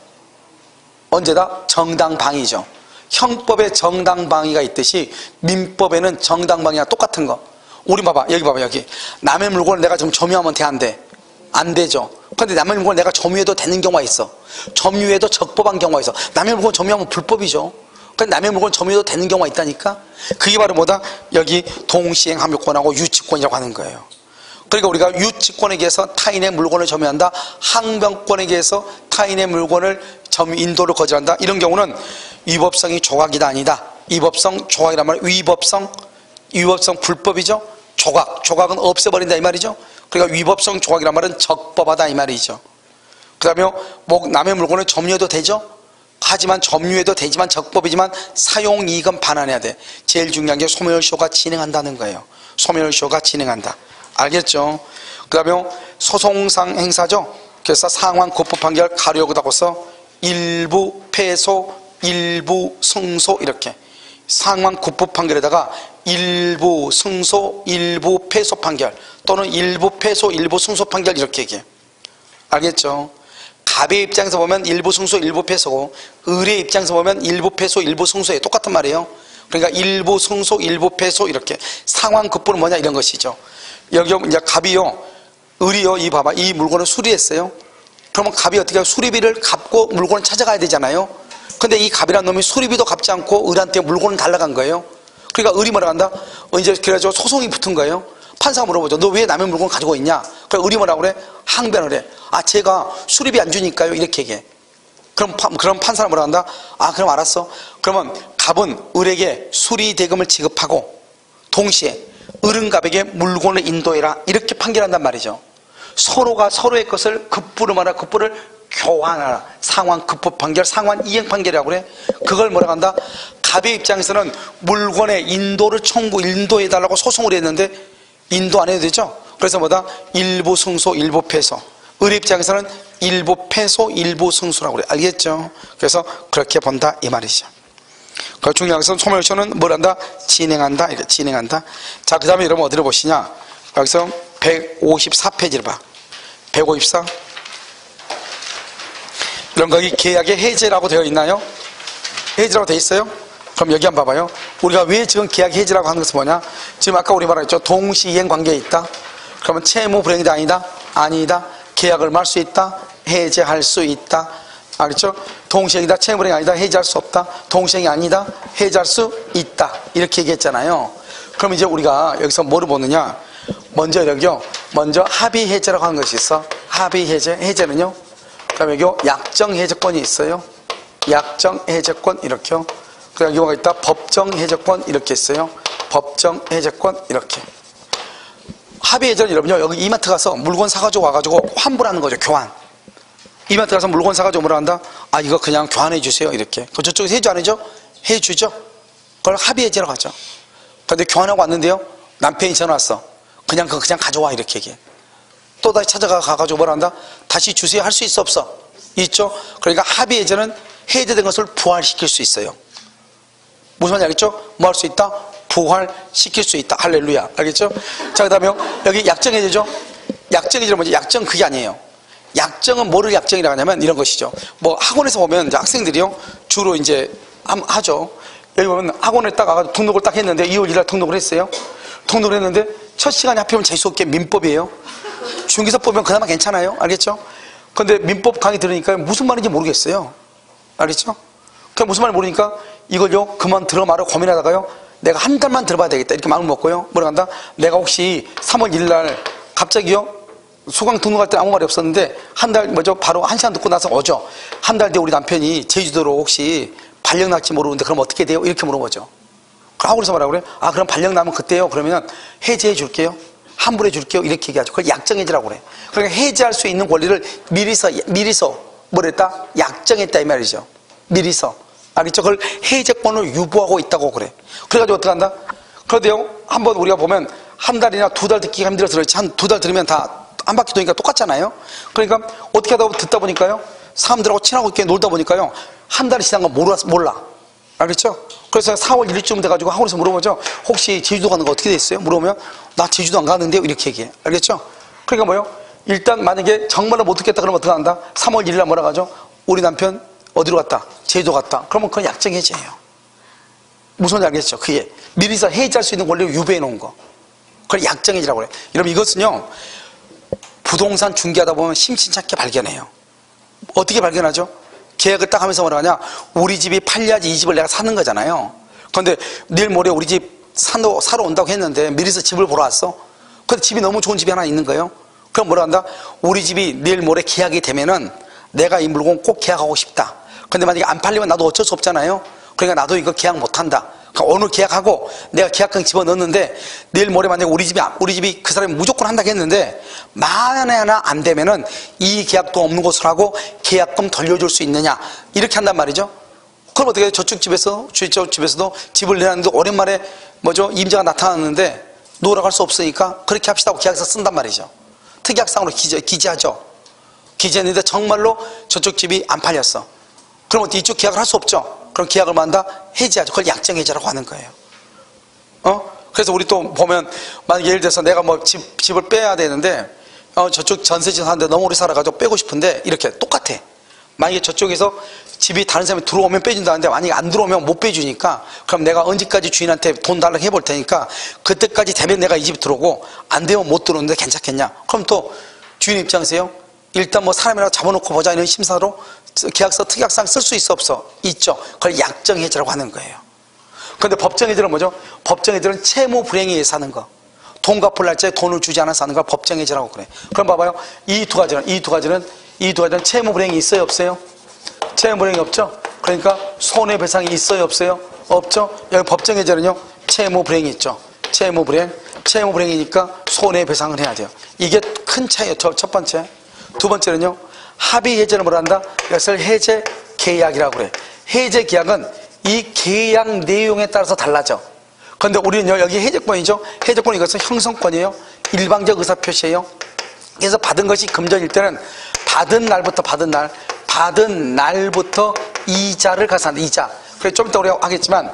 [SPEAKER 1] 언제다? 정당방위죠. 형법에 정당방위가 있듯이 민법에는 정당방위가 똑같은 거. 우리 봐봐. 여기 봐봐. 여기 남의 물건을 내가 좀 점유하면 돼 안 돼? 안 되죠. 그런데 남의 물건을 내가 점유해도 되는 경우가 있어. 점유해도 적법한 경우가 있어. 남의 물건 점유하면 불법이죠. 그런데 남의 물건 점유해도 되는 경우가 있다니까. 그게 바로 뭐다? 여기 동시행 항변권하고 유치권이라고 하는 거예요. 그러니까 우리가 유치권에 의해서 타인의 물건을 점유한다, 항변권에 의해서 타인의 물건을 인도를 거절한다. 이런 경우는 위법성이 조각이다 아니다. 위법성 조각이란 말은 위법성 불법이죠. 조각은 없애버린다 이 말이죠. 그러니까 위법성 조각이란 말은 적법하다 이 말이죠. 그 다음에 뭐 남의 물건을 점유해도 되죠. 하지만 점유해도 되지만 적법이지만 사용이익은 반환해야 돼. 제일 중요한 게 소멸시효가 진행한다는 거예요. 소멸시효가 진행한다. 알겠죠? 그 다음에 소송상 행사죠. 그래서 상환 구법 판결 가로 여기다가 써 일부 패소 일부 승소 이렇게 상환 구법 판결에다가 일부 승소 일부 패소 판결 또는 일부 패소 일부 승소 판결 이렇게 얘기해. 알겠죠? 갑의 입장에서 보면 일부 승소 일부 패소고 을의 입장에서 보면 일부 패소 일부 승소에 똑같은 말이에요. 그러니까 일부 승소 일부 패소 이렇게 상환 급부는 뭐냐 이런 것이죠. 여기 이제 갑이요 을이요 이 봐봐 이 물건을 수리했어요. 그러면 갑이 어떻게 해요? 수리비를 갚고 물건을 찾아가야 되잖아요. 근데 이 갑이라는 놈이 수리비도 갚지 않고 을한테 물건을 달라간 거예요. 그러니까 을이 뭐라 한다? 이제 그래가지고 소송이 붙은 거예요. 판사가 물어보죠. 너 왜 남의 물건 가지고 있냐? 그래 을이 뭐라 그래? 항변을 해. 아 제가 수리비 안 주니까요 이렇게 얘기해. 그럼 판사가 뭐라 한다? 아 그럼 알았어. 그러면 갑은 을에게 수리 대금을 지급하고 동시에 을은 갑에게 물건을 인도해라 이렇게 판결한단 말이죠. 서로가 서로의 것을 급부를 말하라 급부를 교환하라. 상환 급부 판결 상환 이행 판결이라고 그래. 그걸 뭐라고 한다? 갑의 입장에서는 물건의 인도를 인도해달라고 소송을 했는데 인도 안 해도 되죠. 그래서 뭐다? 일부 승소 일부 패소. 을의 입장에서는 일부 패소 일부 승소라고 그래. 알겠죠? 그래서 그렇게 본다 이 말이죠. 그 중요한 것은 소멸시효는 뭘 한다? 진행한다. 이렇게 진행한다. 자, 그 다음에 여러분 어디를 보시냐? 여기서 154페이지를 봐. 154. 이런 거기 계약의 해제라고 되어 있나요? 해제라고 되어 있어요? 그럼 여기 한번 봐봐요. 우리가 왜 지금 계약 해제라고 하는 것은 뭐냐? 지금 아까 우리 말했죠. 동시이행 관계에 있다. 그러면 채무 불이행이다 아니다? 아니다. 계약을 말 수 있다. 해제할 수 있다. 알겠죠? 동시행이다. 채무 불이행 아니다. 해제할 수 없다. 동시행이 아니다. 해제할 수 있다. 이렇게 얘기했잖아요. 그럼 이제 우리가 여기서 뭐를 보느냐? 먼저 여기요. 먼저 합의 해제라고 하는 것이 있어. 합의 해제. 해제는요. 그다음에 여기 약정 해제권이 있어요. 약정 해제권 이렇게요. 그다음 여기 뭐가 있다? 법정 해제권 이렇게 있어요. 법정 해제권 이렇게. 합의 해제는 여러분요. 여기 이마트 가서 물건 사가지고 와가지고 환불하는 거죠. 교환. 이마트 가서 물건 사가지고 뭐라 한다? 아 이거 그냥 교환해 주세요. 이렇게. 그 저쪽에서 해주 안 해줘? 해주죠. 그걸 합의 해제라고 하죠. 근데 교환하고 왔는데요. 남편이 전화 왔어. 그냥 가져와 이렇게 얘기해. 또 다시 찾아가가지고 뭐라 한다? 다시 주세요. 할 수 있어 없어? 있죠. 그러니까 합의 해제는 해제된 것을 부활시킬 수 있어요. 무슨 말인지 알겠죠? 뭐 할 수 있다? 부활시킬 수 있다. 할렐루야. 알겠죠? 자, 그 다음에 여기 약정 해제죠? 약정 해제는 뭐지? 약정 그게 아니에요. 약정은 뭐를 약정이라고 하냐면 이런 것이죠. 뭐 학원에서 보면 이제 학생들이요. 주로 이제 하죠. 여기 보면 학원에 딱 가서 등록을 딱 했는데 2월 1일 등록을 했어요. 등록을 했는데 첫 시간에 하필이면 재수없게 민법이에요. 중기서 보면 그나마 괜찮아요. 알겠죠? 근데 민법 강의 들으니까 무슨 말인지 모르겠어요. 알겠죠? 그냥 무슨 말 모르니까 이걸요 그만 들어 말을 고민하다가요 내가 한 달만 들어봐야 되겠다 이렇게 마음을 먹고요 뭐라 한다? 내가 혹시 3월 1일 날 갑자기요 수강 등록할 때 아무 말이 없었는데 한 달 뭐죠 바로 1시간 듣고 나서 오죠. 한 달 뒤에 우리 남편이 제주도로 혹시 발령 날지 모르는데 그럼 어떻게 돼요? 이렇게 물어보죠. 학원에서 뭐라고 그래? 아 그럼 발령 나면 그때요. 그러면 해제해 줄게요. 환불해 줄게요. 이렇게 얘기하죠. 그걸 약정해지라고 그래. 그러니까 해지할 수 있는 권리를 미리서 뭐랬다? 약정했다 이 말이죠. 미리서. 알겠죠? 그걸 해제권을 유보하고 있다고 그래. 그래가지고 어떻게 한다? 그런데요, 한번 우리가 보면 한 달이나 두 달 듣기가 힘들어서 그렇지 한 두 달 들으면 다 한 바퀴 도니까 똑같잖아요. 그러니까 어떻게 하다 듣다 보니까요, 사람들하고 친하고 이렇게 놀다 보니까요, 한 달이 지난 건 몰라. 알겠죠? 그래서 4월 1일쯤 돼가지고 학원에서 물어보죠. 혹시 제주도 가는 거 어떻게 됐어요? 물어보면 나 제주도 안 가는데요. 이렇게 얘기해. 알겠죠? 그러니까 뭐요? 일단 만약에 정말로 못 듣겠다 그러면 어떻게 한다? 3월 1일 날 뭐라 가죠? 우리 남편 어디로 갔다? 제주도 갔다. 그러면 그건 약정 해제예요. 무슨 말인지 알겠죠? 그게 미리서 해지할 수 있는 권리를 유배해 놓은 거. 그걸 약정 해지라고 그래. 여러분 이것은요, 부동산 중개하다 보면 심심찮게 발견해요. 어떻게 발견하죠? 계약을 딱 하면서 뭐라 하냐? 우리 집이 팔려야지 이 집을 내가 사는 거잖아요. 그런데 내일 모레 우리 집 사러 온다고 했는데 미리서 집을 보러 왔어. 근데 집이 너무 좋은 집이 하나 있는 거예요. 그럼 뭐라 한다? 우리 집이 내일 모레 계약이 되면은 내가 이 물건 꼭 계약하고 싶다. 근데 만약에 안 팔리면 나도 어쩔 수 없잖아요. 그러니까 나도 이거 계약 못 한다. 그러니까 오늘 계약하고 내가 계약금 집어넣었는데 내일 모레 만약에 우리 집이 그 사람이 무조건 한다고 했는데 만에 하나 안 되면은 이 계약도 없는 것으로 하고 계약금 돌려줄 수 있느냐, 이렇게 한단 말이죠. 그럼 어떻게 해요? 저쪽 집에서도 집을 내놨는데 오랜만에 임자가 나타났는데 놀아갈 수 없으니까 그렇게 합시다 하고 계약서 쓴단 말이죠. 특약상으로 기재하죠. 기재했는데 정말로 저쪽 집이 안 팔렸어. 그럼 이쪽 계약을 할 수 없죠. 그럼 계약을 만다 해지하죠. 그걸 약정 해지라고 하는 거예요. 그래서 우리 또 보면 만약 예를 들어서 내가 집을 빼야 되는데 저쪽 전세집 사는데 너무 오래 살아가지고 빼고 싶은데 이렇게 똑같아. 만약에 저쪽에서 집이 다른 사람이 들어오면 빼준다는데 만약에 안 들어오면 못 빼주니까 그럼 내가 언제까지 주인한테 돈 달라고 해볼 테니까 그때까지 되면 내가 이 집 들어오고 안 되면 못 들어오는데 괜찮겠냐? 그럼 또 주인 입장에서요, 일단 사람이라도 잡아놓고 보자 이런 심사로 계약서 특약상 쓸 수 있어 없어? 있죠. 그걸 약정해지라고 하는 거예요. 그런데 법정해지는 뭐죠? 법정해지는 채무 불이행에 의해서 하는 거. 돈 갚을 날짜에 돈을 주지 않아서 하는 걸 법정해지라고 그래. 그럼 봐봐요. 이 두 가지는 채무 불이행이 있어요 없어요? 채무 불이행이 없죠? 그러니까 손해배상이 있어요 없어요? 없죠? 여기 법정해지는요, 채무 불이행이 있죠. 채무 불이행이니까 손해배상을 해야 돼요. 이게 큰 차이예요. 첫 번째. 두 번째는요, 합의 해제는 뭐라 한다? 이것을 해제 계약이라고 그래. 해제 계약은 이 계약 내용에 따라서 달라져. 그런데 우리는요, 여기 해제권이죠. 해제권 이것은 형성권이에요. 일방적 의사표시예요. 그래서 받은 것이 금전일 때는 받은 날부터 이자를 가산한다. 이자. 그래서 좀 이따 우리가 하겠지만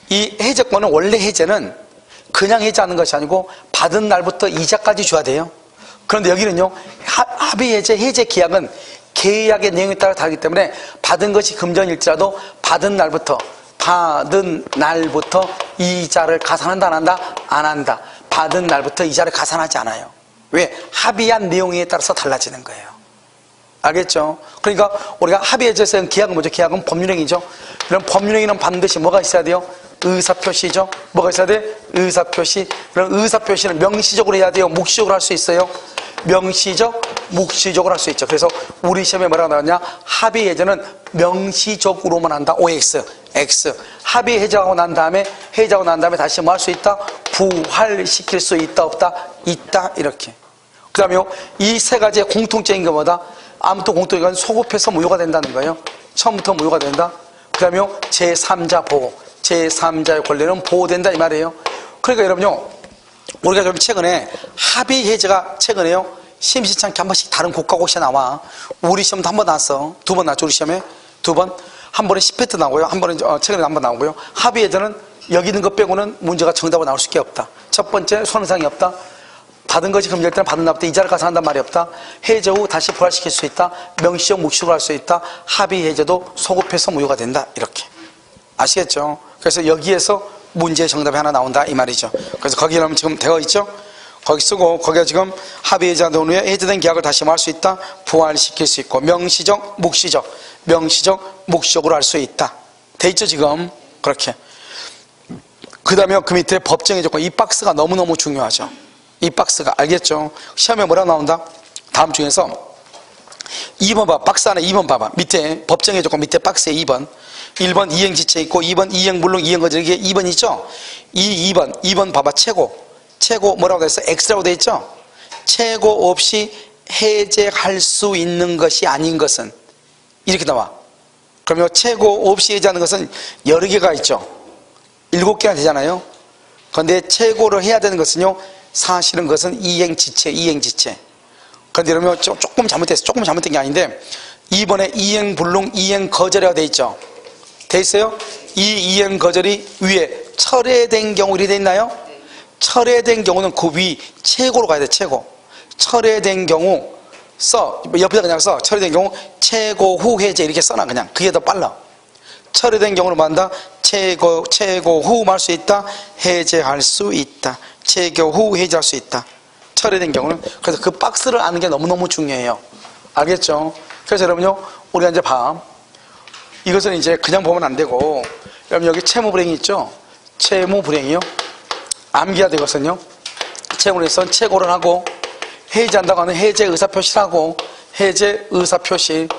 [SPEAKER 1] 이 해제권은 원래 해제는 그냥 해제하는 것이 아니고 받은 날부터 이자까지 줘야 돼요. 그런데 여기는요, 합의 해제 계약은 계약의 내용에 따라 다르기 때문에 받은 것이 금전일지라도 받은 날부터 이자를 가산한다 안 한다? 안 한다. 받은 날부터 이자를 가산하지 않아요. 왜? 합의한 내용에 따라서 달라지는 거예요. 알겠죠? 그러니까 우리가 합의해제에서 계약은 뭐죠? 계약은 법률행위죠. 그럼 법률행위는 반드시 뭐가 있어야 돼요? 의사표시죠. 뭐가 있어야 돼? 의사표시. 그럼 의사표시는 명시적으로 해야 돼요? 묵시적으로 할 수 있어요? 명시적, 묵시적으로 할 수 있죠. 그래서 우리 시험에 뭐라고 나왔냐? 합의 해제는 명시적으로만 한다. OX, X. 합의 해제하고 난 다음에 다시 뭐 할 수 있다? 부활시킬 수 있다, 없다? 있다. 이렇게. 그 다음에 이 세 가지의 공통적인 게 뭐다? 아무튼 공통적인 건 소급해서 무효가 된다는 거예요. 처음부터 무효가 된다. 그 다음에 제3자 보호. 제3자의 권리는 보호된다 이 말이에요. 그러니까 여러분요, 우리가 좀 최근에 합의 해제가 최근에요, 심심찮게 한 번씩 다른 국가고시에 나와. 우리 시험도 한 번 나왔어. 두 번 나왔죠. 우리 시험에 두 번. 한 번에 10회트 나오고요. 한 번은 최근에 한 번 나오고요. 합의 해제는 여기 있는 것 빼고는 문제가 정답으로 나올 수밖에 없다. 첫 번째, 손해상이 없다. 받은 것이 금지일 때는 받은 날부터 이자를 가산한단 말이 없다. 해제 후 다시 부활시킬 수 있다. 명시적, 묵시적으로 할 수 있다. 합의 해제도 소급해서 무효가 된다. 이렇게. 아시겠죠? 그래서 여기에서 문제의 정답이 하나 나온다 이 말이죠. 그래서 거기는 지금 되어 있죠. 거기 쓰고, 거기가 지금 합의 해제한 후에 해제된 계약을 다시 뭐 할 수 있다? 부활시킬 수 있고, 명시적, 묵시적으로 할 수 있다. 돼 있죠 지금. 그렇게. 그 다음에 그 밑에 법정의 조건. 이 박스가 너무너무 중요하죠. 이 박스가. 알겠죠? 시험에 뭐라 나온다? 다음 중에서 2번 봐봐. 박스 안에 2번 봐봐. 밑에 법정의 조건 밑에 박스에 2번. 1번 이행지체 있고 2번 이행물론 이행거절. 이게 2번 있죠? 이 2번 봐봐. 최고 최고 뭐라고 돼 있어? X라고 돼 있죠? 최고 없이 해제할 수 있는 것이 아닌 것은 이렇게 나와. 그러면 최고 없이 해제하는 것은 여러 개가 있죠. 7개나 되잖아요. 그런데 최고를 해야 되는 것은요, 사실은 그것은 이행지체. 그런데 그러면 조금 잘못됐어. 조금 잘못된 게 아닌데, 2번에 이행불능, 이행거절이라고 돼 있죠. 돼 있어요? 이 이행거절이 위에 철회된 경우 이렇게 돼 있나요? 철회된 경우는 그 위 최고로 가야 돼. 최고. 철회된 경우 옆에다 그냥 써. 철회된 경우 최고 후 해제 이렇게 써놔. 그냥 그게 더 빨라. 철회된 경우는 뭐 한다? 최고 후 할 수 있다. 해제할 수 있다. 최고 후 해제할 수 있다. 철회된 경우는. 그래서 그 박스를 아는 게 너무너무 중요해요. 알겠죠? 그래서 여러분요, 우리가 이제 이것은 이제 그냥 보면 안 되고, 여러분 여기 채무불행이 있죠? 채무불행이요. 암기해야 되거든요. 채무에선 최고를 하고, 해제한다고 하는 해제 의사표시를 하고, 해제 의사표시를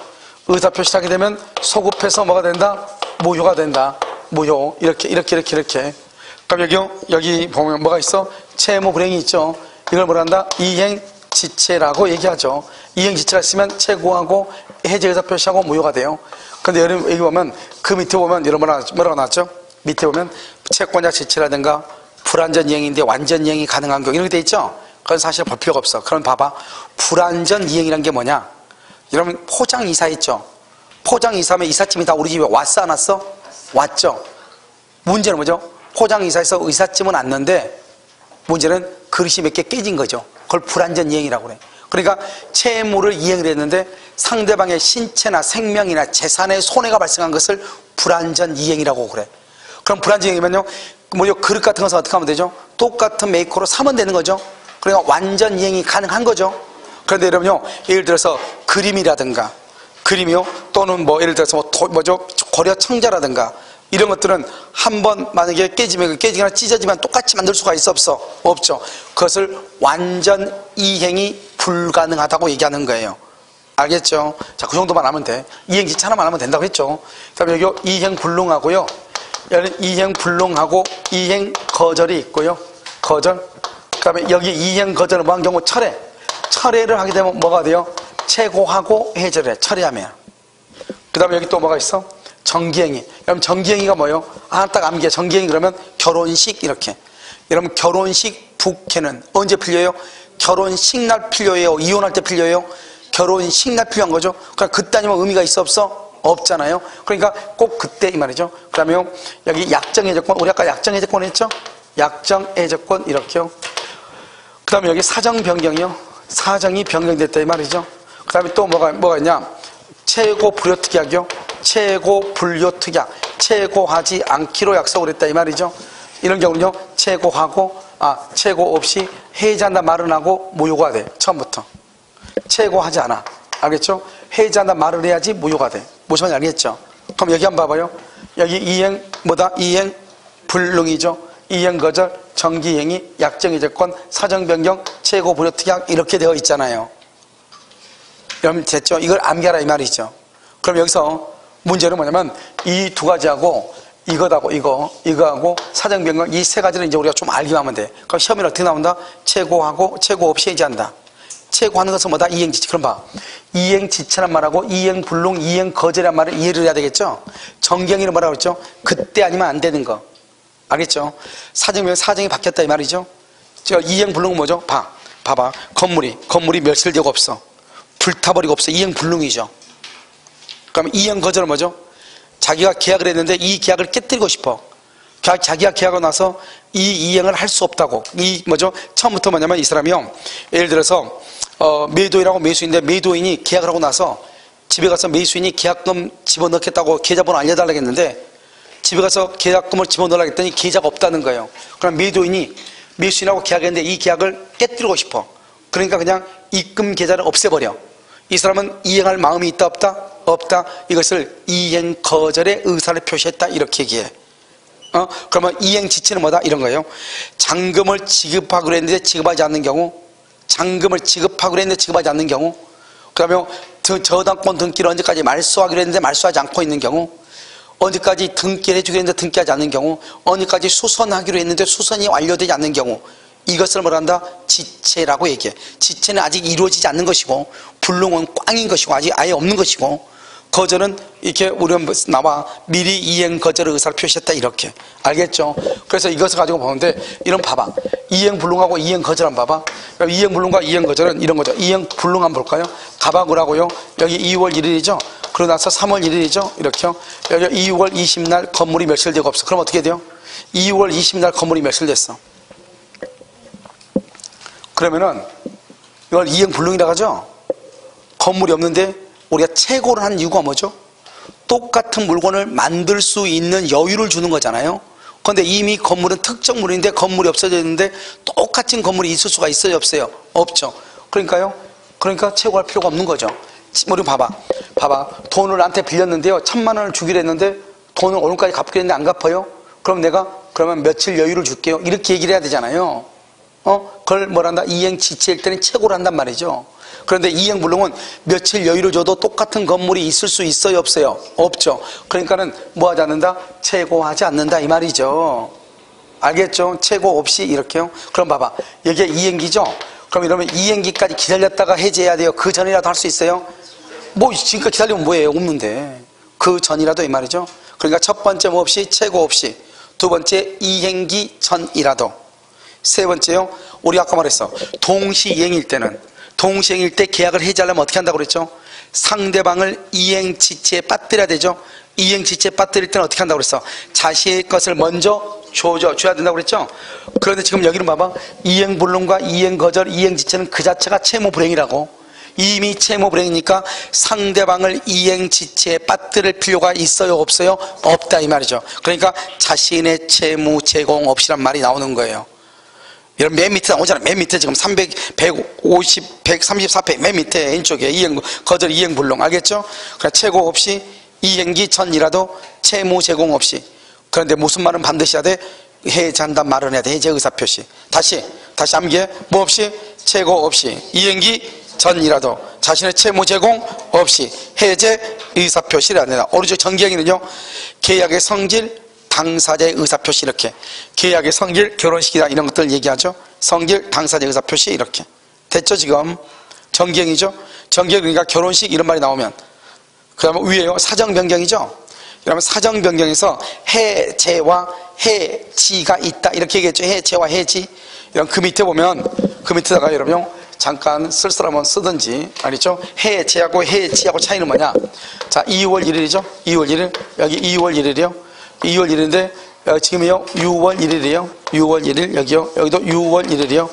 [SPEAKER 1] 하게 되면 소급해서 뭐가 된다? 무효가 된다. 무효. 이렇게. 그럼 여기 보면 뭐가 있어? 채무불행이 있죠. 이걸 뭐라 한다? 이행지체라고 얘기하죠. 이행지체가 있으면 최고하고 해제 의사표시하고 무효가 돼요. 근데 여기 보면 그 밑에 보면 이런 뭐라고 나왔죠? 밑에 보면 채권자 지체라든가 불완전 이행인데 완전 이행이 가능한 경우 이렇게 돼 있죠? 그건 사실 볼 필요가 없어. 그럼 봐봐. 불완전 이행이란 게 뭐냐? 여러분 포장이사 있죠? 포장이사면 이삿짐이 다 우리 집에 왔어 안 왔어? 왔죠? 문제는 뭐죠? 포장이사에서 의삿짐은 왔는데 문제는 그릇이 몇 개 깨진 거죠. 그걸 불완전 이행이라고 그래. 그러니까 채무를 이행을 했는데 상대방의 신체나 생명이나 재산에 손해가 발생한 것을 불완전 이행이라고 그래. 그럼 불완전 이행이면요, 그릇 같은 것은 어떻게 하면 되죠? 똑같은 메이커로 사면 되는 거죠. 그러니까 완전 이행이 가능한 거죠. 그런데 여러분요, 예를 들어서 그림이요, 또는 예를 들어서 고려 청자라든가 이런 것들은 한번 만약에 깨지면 깨지거나 찢어지면 똑같이 만들 수가 있어 없어? 없죠. 그것을 완전 이행이 불가능하다고 얘기하는 거예요. 알겠죠? 자, 그 정도만 하면 돼. 이행지체 하나만 하면 된다고 했죠. 그다음에 여기 이행불능하고요. 이행불능하고 이행거절이 있고요. 거절. 그다음에 여기 이행거절은 뭐 한 경우 철회를 하게 되면 뭐가 돼요? 최고하고 해제를 해. 철회하면. 그다음에 여기 또 뭐가 있어? 정기행위. 여러분 정기행위가 뭐예요? 딱 암기해. 정기행위 그러면 결혼식 이렇게. 여러분 결혼식 부케는 언제 필요해요? 결혼식 날 필요해요? 이혼할 때 필요해요? 결혼식 날 필요한 거죠. 그러니까 그때 아니면 의미가 있어 없어? 없잖아요. 그러니까 꼭 그때 이 말이죠. 그 다음에 여기 약정해제권. 우리 아까 약정해제권 했죠? 약정해제권 이렇게요. 그 다음에 여기 사정변경이요. 사정이 변경됐다 이 말이죠. 그 다음에 또 뭐가 있냐? 최고 불효특약이요. 최고 불효특약. 최고하지 않기로 약속을 했다 이 말이죠. 이런 경우는요, 최고 없이 해제한다 말은 하고 무효가 돼. 처음부터. 최고하지 않아. 알겠죠? 해제한다 말을 해야지 무효가 돼. 무슨 말인지 알겠죠? 그럼 여기 한번 봐봐요. 여기 이행 이행 불능이죠. 이행거절, 정기행위, 약정해제권, 사정변경, 최고 불효특약 이렇게 되어 있잖아요. 여러분 됐죠? 이걸 암기하라 이 말이죠. 그럼 여기서 문제는 뭐냐면 이 두 가지하고 이거하고 사정변경 이 세 가지를 이제 우리가 좀 알기만 하면 돼. 그럼 시험에 어떻게 나온다? 최고하고 최고 없이 해제한다. 최고하는 것은 뭐다? 이행지체. 그럼 봐. 이행지체란 말하고 이행불능, 이행거절이란 말을 이해를 해야 되겠죠? 정경이는 뭐라고 그랬죠? 그때 아니면 안 되는 거. 알겠죠? 사정변경 사정이 바뀌었다 이 말이죠? 이행불능은 뭐죠? 봐봐. 건물이 며칠 되고 없어. 불타버리고 없어. 이행불능이죠. 그럼 이행거절은 뭐죠? 자기가 계약을 했는데 이 계약을 깨뜨리고 싶어. 자기가 계약하고 나서 이 이행을 할 수 없다고. 처음부터 뭐냐면 이 사람이요, 예를 들어서 매도인하고 매수인인데 매도인이 계약을 하고 나서 집에 가서 매수인이 계약금 집어넣겠다고 계좌번호 알려달라고 했는데 집에 가서 계약금을 집어넣으려고 했더니 계좌가 없다는 거예요. 그럼 매수인하고 계약했는데 이 계약을 깨뜨리고 싶어. 그러니까 그냥 입금 계좌를 없애버려. 이 사람은 이행할 마음이 있다 없다? 없다. 이것을 이행거절의 의사를 표시했다 이렇게 얘기해. 그러면 이행지체는 뭐다? 이런 거예요. 잔금을 지급하기로 했는데 지급하지 않는 경우, 그 다음에 저당권 등기를 언제까지 말소하기로 했는데 말소하지 않고 있는 경우, 언제까지 등기를 해주기로 했는데 등기하지 않는 경우, 언제까지 수선하기로 했는데 수선이 완료되지 않는 경우, 이것을 뭐란다? 지체라고 얘기해. 지체는 아직 이루어지지 않는 것이고, 불능은 꽝인 것이고, 아직 아예 없는 것이고, 거절은 이렇게 우리가 나와 미리 이행 거절의 의사를 표시했다 이렇게. 알겠죠? 그래서 이것을 가지고 보는데, 이런 봐봐. 이행 불능하고 이행 거절 한번 봐봐. 이행 불능과 이행 거절은 이런 거죠. 이행 불능 한번 볼까요? 가박을 여기 2월 1일이죠? 그러고 나서 3월 1일이죠? 이렇게요. 여기 2월 20날 건물이 멸실되고 없어. 그럼 어떻게 돼요? 2월 20날 건물이 멸실됐어. 그러면은 이걸 이행 불능이라고 하죠? 건물이 없는데 우리가 채고를 한 이유가 뭐죠? 똑같은 물건을 만들 수 있는 여유를 주는 거잖아요. 그런데 이미 건물은 특정물인데 건물이 없어져 있는데 똑같은 건물이 있을 수가 있어요, 없어요? 없죠. 그러니까 채고할 필요가 없는 거죠. 우리 봐봐. 돈을 나한테 빌렸는데요, 1,000만 원을 주기로 했는데 돈을 오늘까지 갚기로 했는데 안 갚아요? 그럼 내가 그러면 며칠 여유를 줄게요, 이렇게 얘기를 해야 되잖아요. 그걸 뭐란다? 이행지체일 때는 채고를 한단 말이죠. 그런데 이행불능은 며칠 여유를 줘도 똑같은 건물이 있을 수 있어요, 없어요? 없죠. 그러니까는 뭐 하지 않는다? 채고하지 않는다 이 말이죠. 알겠죠? 채고 없이 이렇게요. 그럼 봐봐, 여기에 이행기죠? 그럼 이러면 이행기까지 기다렸다가 해제해야 돼요? 그 전이라도 할 수 있어요? 뭐 지금까지 기다리면 뭐예요? 없는데. 그 전이라도 이 말이죠. 그러니까 첫 번째 뭐 없이? 채고 없이. 두 번째 이행기 전이라도. 세 번째요, 우리 아까 말했어. 동시이행일 때 계약을 해지하려면 어떻게 한다고 그랬죠? 상대방을 이행지체에 빠뜨려야 되죠. 이행지체에 빠뜨릴 때는 어떻게 한다고 그랬어? 자신의 것을 먼저 줘야 된다고 그랬죠. 그런데 지금 여기는 봐봐, 이행불능과 이행거절, 이행지체는 그 자체가 채무불행이라고. 이미 채무불행이니까 상대방을 이행지체에 빠뜨릴 필요가 있어요, 없어요? 없다 이 말이죠. 그러니까 자신의 채무 제공 없이란 말이 나오는 거예요. 여러분 맨 밑에 나오잖아요. 맨 밑에 지금 134페이지 맨 밑에 왼쪽에 거절 이행불능. 알겠죠? 그러니까 채고 없이 이행기 전이라도 채무 제공 없이. 그런데 무슨 말은 반드시 해야 돼? 해제한단 말은 해야 돼. 해제 의사표시. 다시 암기해. 뭐 없이? 채고 없이 이행기 전이라도 자신의 채무 제공 없이 해제 의사표시를 안 해라. 오른쪽 정기행위는요, 계약의 성질, 당사자의 의사표시. 이렇게 계약의 성질, 결혼식이다 이런 것들 얘기하죠. 성질, 당사자의 의사표시. 이렇게 됐죠? 지금 정기행위죠. 정기행, 그러니까 결혼식 이런 말이 나오면, 그 다음에 위에요 사정변경이죠. 그러면 사정변경에서 해제와 해지가 있다 이렇게 얘기했죠. 해제와 해지. 이런 그 밑에 보면, 그 밑에다가 여러분 잠깐 쓸 사람은 쓰든지. 알겠죠? 해제하고 해지하고 차이는 뭐냐? 자, 2월 1일이죠 2월 1일. 여기 2월 1일이요 2월 1일인데 지금이요 6월 1일이에요 6월 1일. 여기요, 여기도 6월 1일이요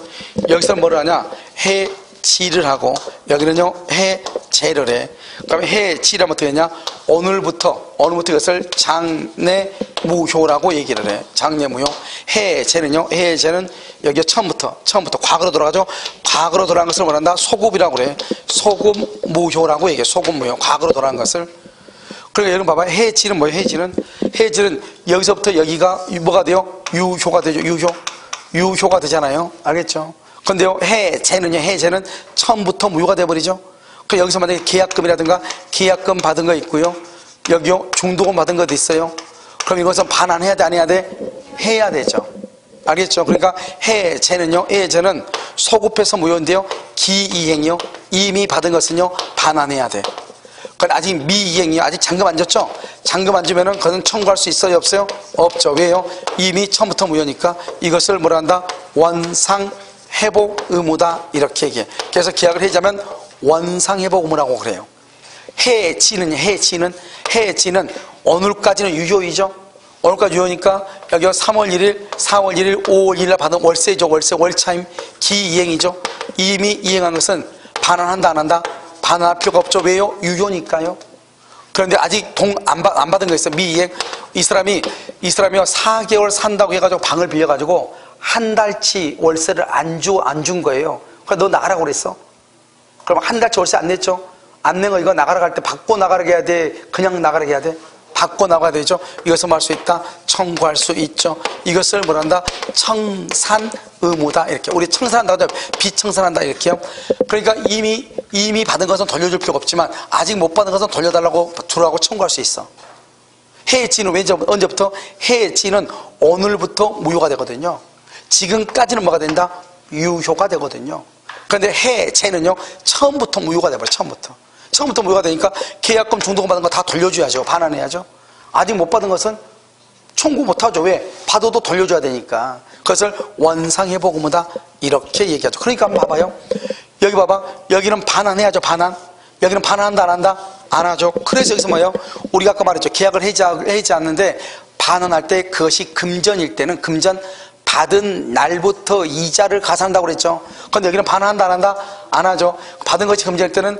[SPEAKER 1] 여기서 뭐를 하냐? 해지를 하고, 여기는요 해제를 해. 그러면 해지라면 어떻게 했냐? 오늘부터 이것을 장래무효라고 얘기를 해. 장래무효. 해제는요, 해제는 여기 처음부터 과거로 돌아가죠. 과거로 돌아간 것을 뭐란다? 소급이라고 그래. 소급무효라고 얘기해. 소급무효. 과거로 돌아간 것을. 그러니까 여러분 봐봐, 해지는 뭐예요? 해지는 여기서부터 여기가 뭐가 돼요? 유효가 되죠. 유효가 되잖아요. 알겠죠? 근데요, 해제는 처음부터 무효가 돼버리죠. 그 여기서 만약에 계약금이라든가 계약금 받은 거 있고요, 여기요 중도금 받은 것도 있어요. 그럼 이것은 반환해야 돼, 안 해야 돼? 해야 되죠. 알겠죠? 그러니까 해제는 소급해서 무효인데요, 기이행이요, 이미 받은 것은요 반환해야 돼. 그건 아직 미이행이요. 아직 잔금 안 줬죠? 잔금 안 주면은 그건 청구할 수 있어요, 없어요? 없죠. 왜요? 이미 처음부터 무효니까. 이것을 뭐라 한다? 원상회복 의무다 이렇게 얘기해. 그래서 계약을 해지하면 원상회복 의무라고 그래요. 해지는 오늘까지는 유효이죠. 오늘까지 유효니까 여기 3월 1일, 4월 1일, 5월 1일 받은 월세죠. 월차임. 기이행이죠. 이미 이행한 것은 반환한다, 안 한다? 반환할 필요가 없죠. 왜요? 유효니까요. 그런데 아직 안 받은 거 있어요. 미이행. 이 사람이요 4개월 산다고 해가지고 방을 빌려가지고 한 달치 월세를 안 준 거예요. 그래서 너 나가라고 그랬어. 그럼 한 달치 월세 안 냈죠? 안 낸 거 이거 나가라 갈 때 받고 나가라게 해야 돼? 그냥 나가라게 해야 돼? 받고 나가야 되죠. 이것을 뭐 할 수 있다? 청구할 수 있죠. 이것을 뭐란다? 청산 의무다. 이렇게. 우리 청산한다고 하죠. 비청산한다. 이렇게요. 그러니까 이미 받은 것은 돌려줄 필요가 없지만 아직 못 받은 것은 돌려달라고 주라고 청구할 수 있어. 해지는 언제부터? 해지는 오늘부터 무효가 되거든요. 지금까지는 뭐가 된다? 유효가 되거든요. 그런데 해제는요, 처음부터 무효가 돼버려. 처음부터 무효가 되니까 계약금 중도금 받은 거 다 돌려줘야죠. 반환해야죠. 아직 못 받은 것은 청구 못하죠. 왜? 받아도 돌려줘야 되니까. 그것을 원상회복의무다 이렇게 얘기하죠. 그러니까 한번 봐봐요. 여기 봐봐. 여기는 반환해야죠. 반환. 여기는 반환한다 안 한다? 안 하죠. 그래서 여기서 뭐예요? 우리가 아까 말했죠. 계약을 해지하는데 반환할 때 그것이 금전일 때는 금전 받은 날부터 이자를 가산한다고 그랬죠. 그런데 여기는 반환한다 안 한다? 안 하죠. 받은 것이 금전일 때는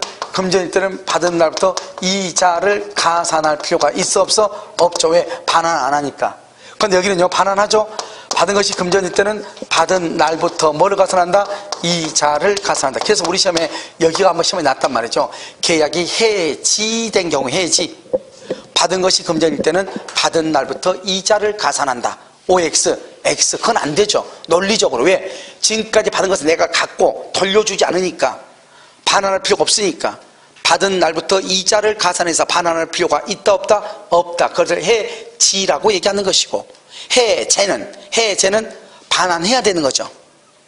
[SPEAKER 1] 받은 날부터 이자를 가산할 필요가 있어 없어? 없죠. 왜? 반환 안 하니까. 그런데 여기는요, 반환하죠. 받은 것이 금전일 때는 받은 날부터 뭐를 가산한다? 이자를 가산한다. 그래서 우리 시험에 여기가 한번 시험에 났단 말이죠. 계약이 해지된 경우, 해지. 받은 것이 금전일 때는 받은 날부터 이자를 가산한다. OX, X. 그건 안 되죠. 논리적으로. 왜? 지금까지 받은 것을 내가 갖고 돌려주지 않으니까. 반환할 필요가 없으니까. 받은 날부터 이자를 가산해서 반환할 필요가 있다 없다? 없다. 그것을 해지라고 얘기하는 것이고, 해제는 반환해야 되는 거죠.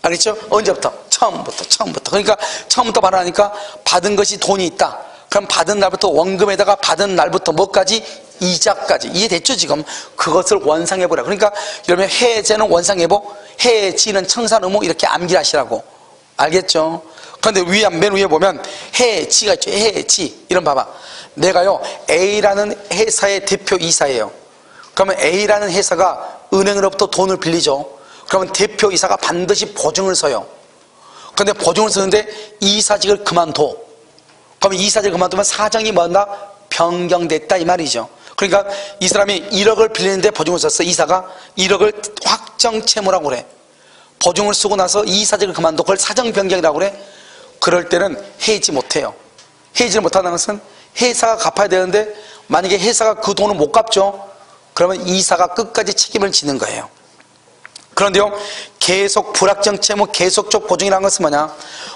[SPEAKER 1] 알겠죠? 언제부터? 처음부터. 그러니까 처음부터 반환하니까 받은 것이 돈이 있다. 그럼 받은 날부터 원금에다가 받은 날부터 뭐까지? 이자까지. 이해됐죠 지금? 그것을 원상회복이라. 그러니까 이러면 해제는 원상회복, 해지는 청산의무, 이렇게 암기하시라고. 알겠죠? 그런데 맨 위에 보면 해지가 있죠. 해지. 이런 봐봐. 내가요, A라는 회사의 대표이사예요. 그러면 A라는 회사가 은행으로부터 돈을 빌리죠. 그러면 대표이사가 반드시 보증을 서요. 그런데 보증을 쓰는데 이사직을 그만둬. 그러면 이사직을 그만두면 사정이 뭐한다? 변경됐다 이 말이죠. 그러니까 이 사람이 1억을 빌리는데 보증을 썼어. 이사가 1억을 확정채무라고 그래. 보증을 쓰고 나서 이사직을 그만둬. 그걸 사정 변경이라고 그래. 그럴 때는 해지 못해요. 해지를 못하는 것은 회사가 갚아야 되는데 만약에 회사가 그 돈을 못 갚죠. 그러면 이사가 끝까지 책임을 지는 거예요. 그런데요, 계속 불확정 채무 계속적 보증이라는 것은 뭐냐?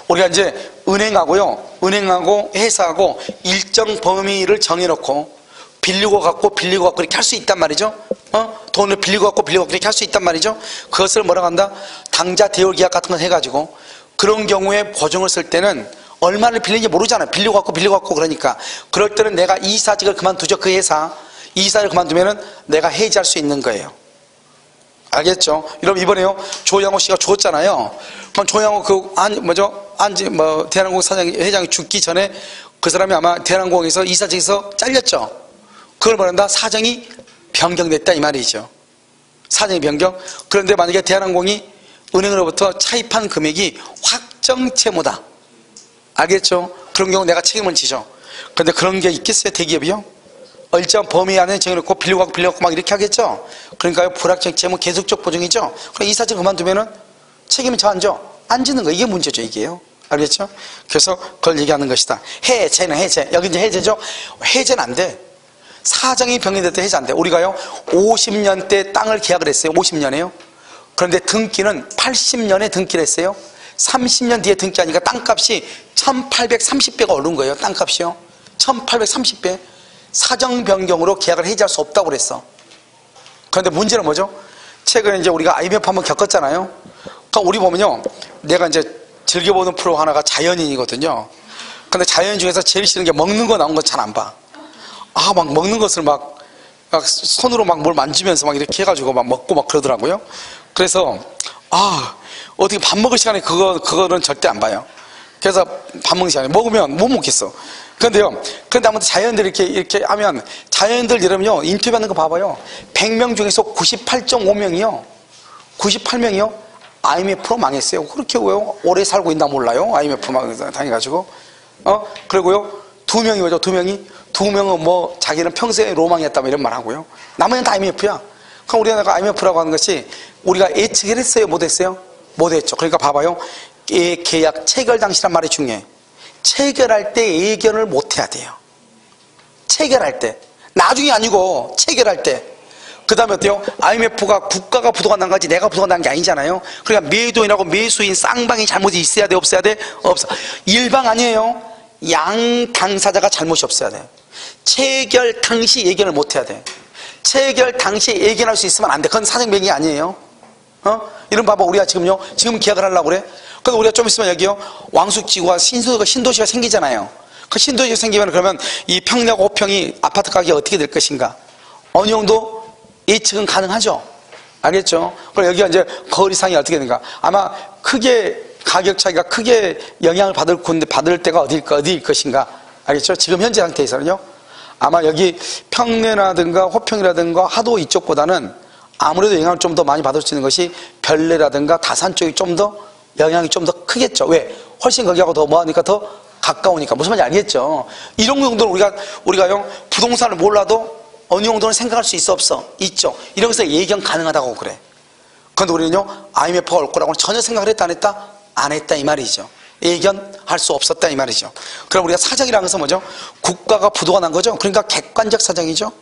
[SPEAKER 1] 우리가 이제 은행하고 회사하고 일정 범위를 정해놓고 빌리고 갖고 이렇게 할 수 있단 말이죠. 돈을 빌리고 갖고 이렇게 할 수 있단 말이죠. 그것을 뭐라고 한다? 당좌 대출 계약 같은 거 해가지고 그런 경우에 보증을 쓸 때는 얼마를 빌리는지 모르잖아요. 빌리고 갖고 그러니까. 그럴 때는 내가 이사직을 그만두죠. 그 회사. 이사를 그만두면은 내가 해지할 수 있는 거예요. 알겠죠? 여러분 이번에요, 조양호 씨가 죽었잖아요. 그럼 조양호 대한항공 회장이 죽기 전에 그 사람이 아마 대한항공에서 이사직에서 잘렸죠. 그걸 말한다? 사정이 변경됐다 이 말이죠. 사정이 변경. 그런데 만약에 대한항공이 은행으로부터 차입한 금액이 확정 채무다. 알겠죠? 그런 경우 내가 책임을 지죠. 그런데 그런 게 있겠어요? 대기업이요? 일정 범위 안에 정해놓고 빌려고 막 이렇게 하겠죠? 그러니까요, 불확정 채무 계속적 보증이죠? 그럼 이사직 그만두면은 책임을 저 안 지는 거. 이게 문제죠, 이게요. 알겠죠? 그래서 그걸 얘기하는 것이다. 해제는 해제. 여기 이제 해제죠? 해제는 안 돼. 사정이 변경될 때 해제 안 돼. 우리가요, 50년 때 땅을 계약을 했어요. 50년에요. 그런데 등기는 80년에 등기를 했어요. 30년 뒤에 등기하니까 땅값이 1830배가 오른 거예요. 땅값이요. 1830배. 사정 변경으로 계약을 해지할 수 없다고 그랬어. 그런데 문제는 뭐죠? 최근에 이제 우리가 IMF 한번 겪었잖아요. 그러니까 우리 보면요, 내가 이제 즐겨보는 프로 하나가 자연인이거든요. 근데 자연인 중에서 제일 싫은 게 먹는 거 나온 건 잘 안 봐. 막 먹는 것을 막 손으로 막 뭘 만지면서 막 이렇게 해가지고 막 먹고 막 그러더라고요. 그래서 어떻게 밥 먹을 시간에 그거는 절대 안 봐요. 그래서 밥 먹는 시간에 먹으면 못 먹겠어. 그런데 아무튼 자연인들 이렇게 하면, 자연인들 여러분요, 인터뷰하는 거 봐봐요. 100명 중에서 98.5명이요. 98명이요. IMF로 망했어요. 그렇게 왜요? 오래 살고 있나 몰라요. IMF 당해가지고. 그리고요, 2명이 왜죠? 2명은 뭐 자기는 평생에 로망이었다 뭐 이런 말 하고요. 나머지는 다 IMF야. 그럼 우리가 IMF라고 하는 것이 우리가 예측을 했어요? 못 했어요? 못 했죠. 그러니까 봐봐요. 이 계약 체결 당시란 말이 중요해. 체결할 때 예견을 못 해야 돼요. 체결할 때. 나중이 아니고 체결할 때. 그 다음에 어때요? IMF가 국가가 부도가 난 거지 내가 부도가 난 게 아니잖아요. 그러니까 매도인하고 매수인 쌍방이 잘못이 있어야 돼? 없어야 돼? 없어. 일방 아니에요. 양 당사자가 잘못이 없어야 돼. 체결 당시 예견을 못 해야 돼. 체결 당시에 예견할 수 있으면 안 돼. 그건 사정변경이 아니에요. 이런 봐봐. 우리가 지금 계약을 하려고 그래. 근데 우리가 좀 있으면 여기요, 왕숙지구와 신도시가 생기잖아요. 그 신도시가 생기면 그러면 이 평당 5평이 아파트 가격이 어떻게 될 것인가? 어느 정도 예측은 가능하죠. 알겠죠? 그럼 여기가 이제 거리상이 어떻게 되는가? 아마 크게 가격 차이가 크게 영향을 받을 때가 어디일 것인가? 알겠죠? 지금 현재 상태에서는요. 아마 여기 평내라든가 호평이라든가 하도 이쪽보다는 아무래도 영향을 좀 더 많이 받을 수 있는 것이 별내라든가 다산 쪽이 좀 더 영향이 좀 더 크겠죠. 왜? 훨씬 거기하고 더 뭐하니까 더 가까우니까. 무슨 말인지 알겠죠? 이런 정도는 우리가요, 부동산을 몰라도 어느 정도는 생각할 수 있어, 없어? 있죠. 이런 것에 예견 가능하다고 그래. 그런데 우리는요, IMF가 올 거라고는 전혀 생각을 했다 안 했다? 안 했다 이 말이죠. 예견할 수 없었다 이 말이죠. 그럼 우리가 사정이라는 것은 뭐죠? 국가가 부도가 난 거죠. 그러니까 객관적 사정이죠.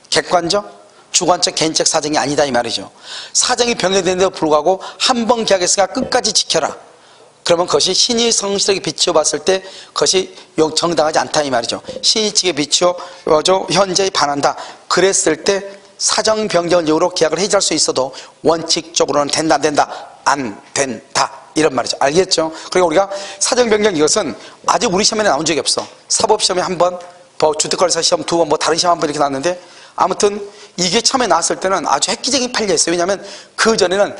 [SPEAKER 1] 객관적, 주관적, 개인적 사정이 아니다 이 말이죠. 사정이 병행되는데도 불구하고 한 번 계약했으니까 끝까지 지켜라. 그러면 그것이 신의 성실하게 비추어 봤을 때 그것이 정당하지 않다 이 말이죠. 신의 측에 비추어 현재에 반한다. 그랬을 때 사정 변경을 이유로 계약을 해지할 수 있어도 원칙적으로는 된다 안 된다? 안 된다. 이런 말이죠. 알겠죠? 그리고 우리가 사정 변경 이것은 아직 우리 시험에 나온 적이 없어. 사법시험에 한 번, 주택관리사 시험 두 번, 다른 시험 한 번 이렇게 나왔는데, 아무튼 이게 처음에 나왔을 때는 아주 획기적인 판례였어요. 왜냐하면 그 전에는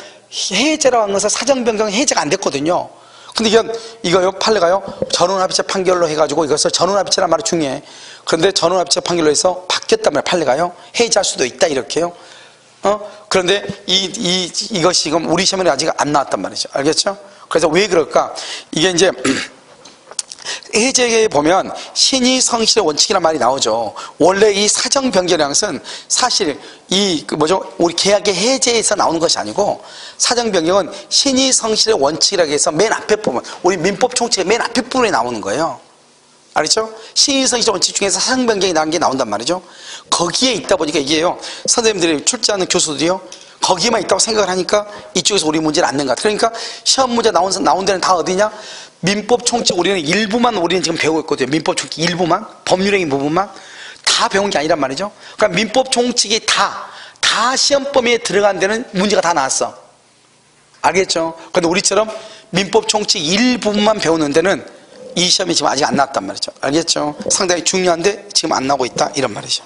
[SPEAKER 1] 해제라고 하는 것은 사정 변경 해제가 안 됐거든요. 근데 이거요, 판례가요, 전원합의체 판결로 해가지고 이것을 전원합의체란 말이 중요해. 그런데 전원합의체 판결로 해서 바뀌었단 말이에요. 판례가요. 해제할 수도 있다, 이렇게요. 그런데 이것이 지금 우리 시험에 아직 안 나왔단 말이죠. 알겠죠? 그래서 왜 그럴까? 이게 이제, 해제에 보면 신의 성실의 원칙이라는 말이 나오죠. 원래 이 사정 변경이라는 것은 사실 우리 계약의 해제에서 나오는 것이 아니고, 사정 변경은 신의 성실의 원칙이라고 해서 맨 앞에 보면 우리 민법 총칙의 맨 앞에 부분에 나오는 거예요. 알겠죠? 신의 성실의 원칙 중에서 사정 변경이 나온 게 나온단 말이죠. 거기에 있다 보니까 이게요, 선생님들이 출제하는 교수들이요, 거기에만 있다고 생각을 하니까 이쪽에서 우리 문제를 안 낸 것 같아요. 그러니까 시험 문제 나온 데는 다 어디냐? 민법 총칙 우리는 일부만 우리는 지금 배우고 있거든요. 민법 총칙 일부만, 법률행위 부분만 다 배운 게 아니란 말이죠. 그러니까 민법 총칙이 다 시험 범위에 들어간 데는 문제가 다 나왔어. 알겠죠? 그런데 우리처럼 민법 총칙 일부분만 배우는 데는 이 시험이 지금 아직 안 나왔단 말이죠. 알겠죠? 상당히 중요한데 지금 안 나오고 있다 이런 말이죠.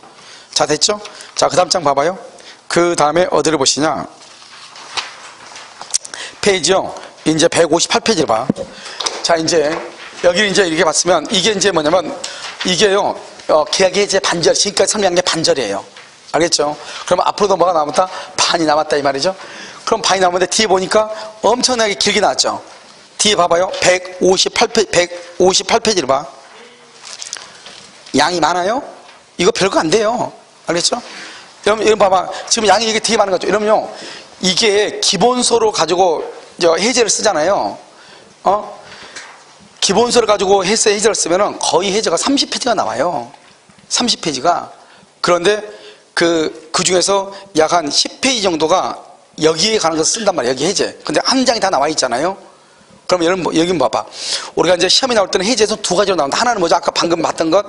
[SPEAKER 1] 자, 됐죠? 자, 그 다음 장 봐봐요. 그 다음에 어디를 보시냐? 페이지요. 이제 158페이지를 봐. 자, 이제 여기를 이제 이렇게 봤으면 이게 이제 뭐냐면 이게요, 계약의 이제 반절, 지금까지 설명한 게 반절이에요. 알겠죠? 그러면 앞으로도 뭐가 남았다? 반이 남았다 이 말이죠. 그럼 반이 남았는데 뒤에 보니까 엄청나게 길게 나왔죠. 뒤에 봐봐요. 158페이지를 봐. 양이 많아요? 이거 별거 안 돼요. 알겠죠? 여러분 봐봐. 지금 양이 이게 되게 많은 거죠. 여러분요, 이게 기본서로 가지고 해제를 쓰잖아요. 기본서를 가지고 해제를 쓰면은 거의 해제가 30페이지가 나와요. 30페이지가. 그런데 그 중에서 약 한 10페이지 정도가 여기에 관한 것을 쓴단 말이에요. 여기 해제. 근데 한 장이 다 나와 있잖아요. 그럼 여러분 봐봐. 우리가 이제 시험이 나올 때는 해제에서 두 가지로 나온다. 하나는 뭐죠? 아까 방금 봤던 것,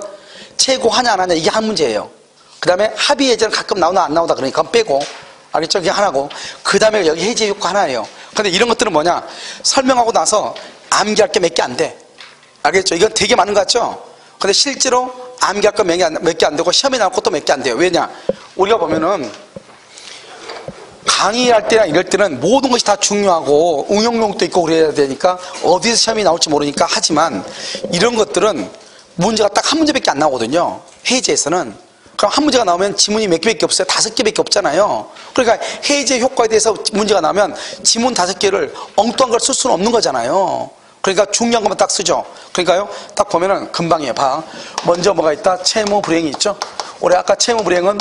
[SPEAKER 1] 최고하냐 안 하냐, 이게 한 문제예요. 그 다음에 합의 해제는 가끔 나오나 안 나오다 그러니까 빼고. 알겠죠? 그게 하나고. 그 다음에 여기 해제 효과 하나예요. 근데 이런 것들은 뭐냐? 설명하고 나서 암기할 게 몇 개 안 돼. 알겠죠? 이건 되게 많은 것 같죠? 근데 실제로 암기할 거 몇 개 안 되고 시험에 나올 것도 몇 개 안 돼요. 왜냐? 우리가 보면은 강의할 때나 이럴 때는 모든 것이 다 중요하고 응용력도 있고 그래야 되니까 어디서 시험이 나올지 모르니까 하지만 이런 것들은 문제가 딱 한 문제밖에 안 나오거든요. 해제에서는. 그럼 한 문제가 나오면 지문이 몇 개밖에 없어요? 5개밖에 없잖아요. 그러니까 해제 효과에 대해서 문제가 나면 지문 5개를 엉뚱한 걸 쓸 수는 없는 거잖아요. 그러니까 중요한 것만 딱 쓰죠. 그러니까요, 딱 보면은 금방이에요. 봐. 먼저 뭐가 있다? 채무 불이행이 있죠. 우리 아까 채무 불이행은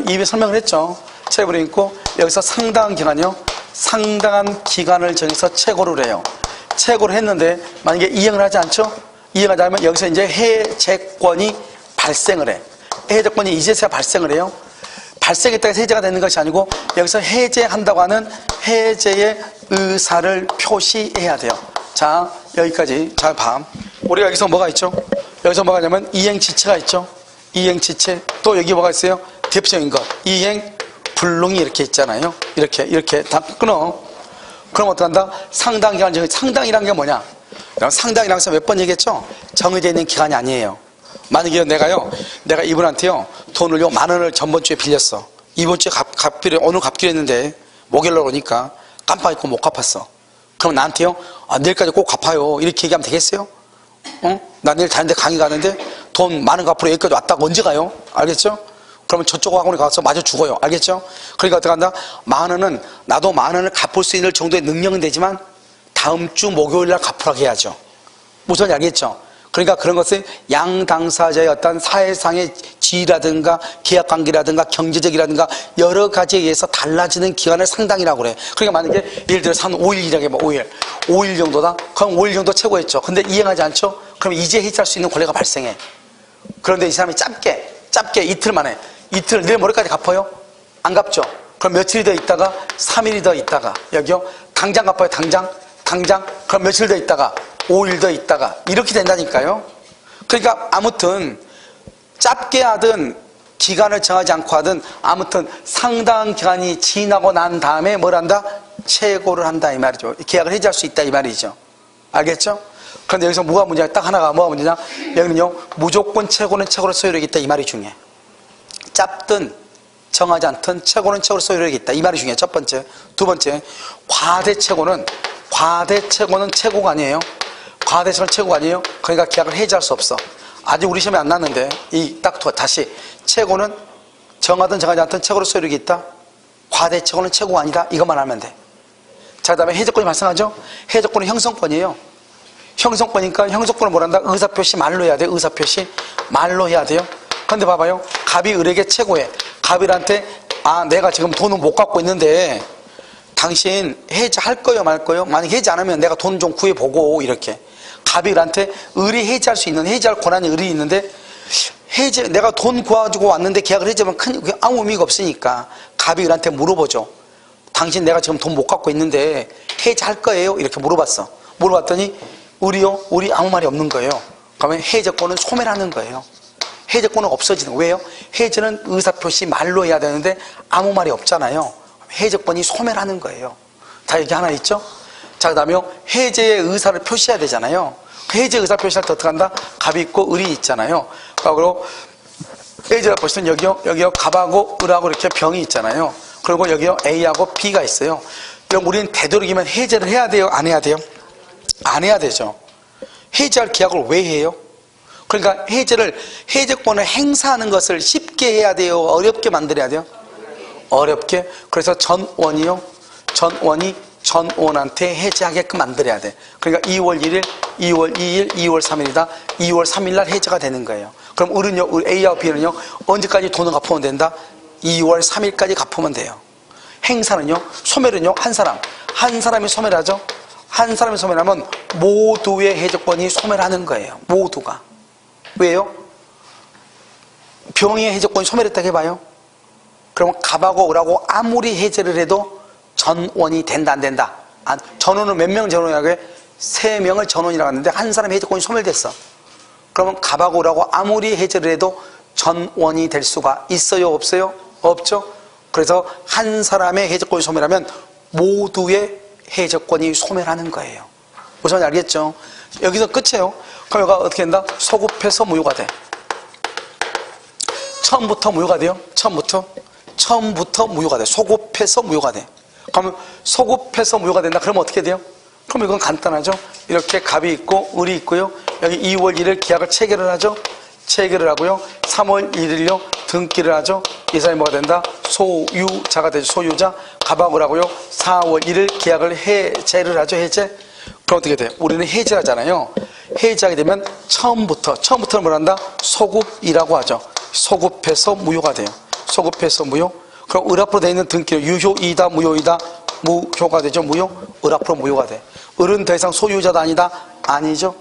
[SPEAKER 1] 이미 설명을 했죠. 채무 불이행 있고, 여기서 상당한 기간이요. 상당한 기간을 정해서 채고를 해요. 채고를 했는데 만약에 이행을 하지 않죠? 이행하지 않으면 여기서 이제 해제권이 발생을 해. 해제권이 이제서야 발생을 해요. 발생했다고 해서 해제가 되는 것이 아니고 여기서 해제한다고 하는 해제의 의사를 표시해야 돼요. 자, 여기까지 잘 봐. 우리가 여기서 뭐가 있죠? 여기서 뭐가 있냐면 이행지체가 있죠. 이행지체. 또 여기 뭐가 있어요? 대표적인 것. 이행불능이 이렇게 있잖아요. 이렇게 다 끊어. 그럼 어떡한다? 상당기간 정해. 상당이란 게 뭐냐? 상당이라는 것은 몇 번 얘기했죠? 정해져 있는 기간이 아니에요. 만약에 내가 이분한테요, 돈을요, 10,000원을 전번주에 빌렸어. 이번주에 오늘 갚기로 했는데, 목요일날 오니까 깜빡 잊고 못 갚았어. 그럼 나한테요, 내일까지 꼭 갚아요. 이렇게 얘기하면 되겠어요? 나 내일 다른데 강의 가는데 돈 10,000원 갚으러 여기까지 왔다가 언제 가요? 알겠죠? 그러면 저쪽 학원에 가서 마저 죽어요. 알겠죠? 그러니까 어떻게 한다? 10,000원은 나도 10,000원을 갚을 수 있는 정도의 능력은 되지만 다음 주 목요일날 갚으라고 해야죠. 무슨 알겠죠? 그러니까 그런 것은 양 당사자의 어떤 사회상의 지위라든가 계약관계라든가 경제적이라든가 여러 가지에 의해서 달라지는 기간을 상당이라고 그래. 그러니까 만약에 예를 들어서 한 5일이라고 해봐. 5일 정도다? 그럼 5일 정도 최고였죠. 근데 이행하지 않죠? 그럼 이제 해지할 수 있는 권리가 발생해. 그런데 이 사람이 짧게 이틀 만에, 이틀 내일 모레까지 갚아요? 안 갚죠? 그럼 며칠이 더 있다가 3일이 더 있다가, 여기요, 당장 갚아요. 당장. 그럼 며칠 더 있다가 5일 더 있다가 이렇게 된다니까요. 그러니까 아무튼 짧게 하든 기간을 정하지 않고 하든 아무튼 상당한 기간이 지나고 난 다음에 뭘 한다? 최고를 한다 이 말이죠. 계약을 해지할 수 있다 이 말이죠. 알겠죠? 그런데 여기서 뭐가 문제냐? 딱 하나가 뭐가 문제냐? 여기는요, 무조건 최고는 최고로 소유력이 있다 이 말이 중요해. 짧든 정하지 않든 최고는 최고로 소유력이 있다 이 말이 중요해. 첫 번째. 두 번째, 과대 최고는 최고가 아니에요. 과대 최고는 최고가 아니에요. 그러니까 계약을 해지할 수 없어. 아직 우리 시험에 안 났는데 다시 최고는 정하든 정하지 않든 최고로 소유력이 있다. 과대 최고는 최고가 아니다. 이것만 하면 돼. 자, 그 다음에 해적권이 발생하죠. 해적권은 형성권이에요. 형성권이니까 형성권을 뭐란다? 의사표시 말로 해야 돼. 의사표시 말로 해야 돼요. 근데 봐봐요. 갑이 을에게 최고해. 갑일한테 내가 지금 돈을 못 갖고 있는데 당신 해지할 거요 말 거요? 만약 해지 안 하면 내가 돈 좀 구해보고 이렇게. 갑이 을한테 을이 해지할 수 있는, 해지할 권한이 을이 있는데 내가 돈 구해가지고 왔는데 계약을 해지하면 아무 의미가 없으니까 갑이 을한테 물어보죠. 당신 내가 지금 돈 못 갖고 있는데 해지할 거예요? 이렇게 물어봤어. 물어봤더니 을이요? 을이 아무 말이 없는 거예요. 그러면 해지권은 소멸하는 거예요. 해지권은 없어지는 거예요. 왜요? 해지는 의사표시 말로 해야 되는데 아무 말이 없잖아요. 해지권이 소멸하는 거예요. 다 여기 하나 있죠? 자, 그 다음에 해제의 의사를 표시해야 되잖아요. 해제 의사 표시할 때 어떻게 한다? 갑이 있고 을이 있잖아요. 그리고 해제를 보시면 여기요 갑하고 을하고 이렇게 병이 있잖아요. 그리고 여기요 A하고 B가 있어요. 그럼 우리는 되도록이면 해제를 해야 돼요? 안 해야 돼요? 안 해야 되죠. 해제할 계약을 왜 해요? 그러니까 해제권을 행사하는 것을 쉽게 해야 돼요? 어렵게 만들어야 돼요? 어렵게. 그래서 전원이 전원한테 해제하게끔 만들어야 돼. 그러니까 2월 1일, 2월 2일, 2월 3일이다. 2월 3일 날 해제가 되는 거예요. 그럼 A하고 B는요, 언제까지 돈을 갚으면 된다? 2월 3일까지 갚으면 돼요. 행사는요, 소멸은요, 한 사람이 소멸하죠? 한 사람이 소멸하면 모두의 해제권이 소멸하는 거예요. 모두가. 왜요? 병의 해제권이 소멸했다고 해봐요. 그러면 갑하고 을하고 아무리 해제를 해도 전원이 된다 안 된다? 전원은 몇 명 전원이라고 해? 3명을 전원이라고 하는데 한 사람의 해제권이 소멸됐어. 그러면 갑하고 을하고 아무리 해제를 해도 전원이 될 수가 있어요? 없어요? 없죠? 그래서 한 사람의 해제권이 소멸하면 모두의 해제권이 소멸하는 거예요. 무슨 말인지 알겠죠? 여기서 끝이에요. 그럼 여기가 어떻게 된다? 소급해서 무효가 돼. 처음부터 무효가 돼요? 처음부터 무효가 돼. 소급해서 무효가 돼. 그러면 소급해서 무효가 된다. 그러면 어떻게 돼요? 그럼 이건 간단하죠. 이렇게 갑이 있고 을이 있고요. 여기 2월 1일 계약을 체결을 하죠. 체결을 하고요. 3월 1일요 등기를 하죠. 이 사람이 뭐가 된다? 소유자가 되죠. 소유자. 갑하고 을하고요. 4월 1일 계약을 해제를 하죠. 해제. 그럼 어떻게 돼요? 우리는 해제를 하잖아요. 해제하게 되면 처음부터는 뭘 한다? 소급이라고 하죠. 소급해서 무효가 돼요. 소급해서 무효. 그럼 을 앞으로 되어 있는 등기는 유효이다, 무효이다? 무효가 되죠. 무효. 을 앞으로 무효가 돼. 을은 더 이상 소유자도 아니다? 아니죠.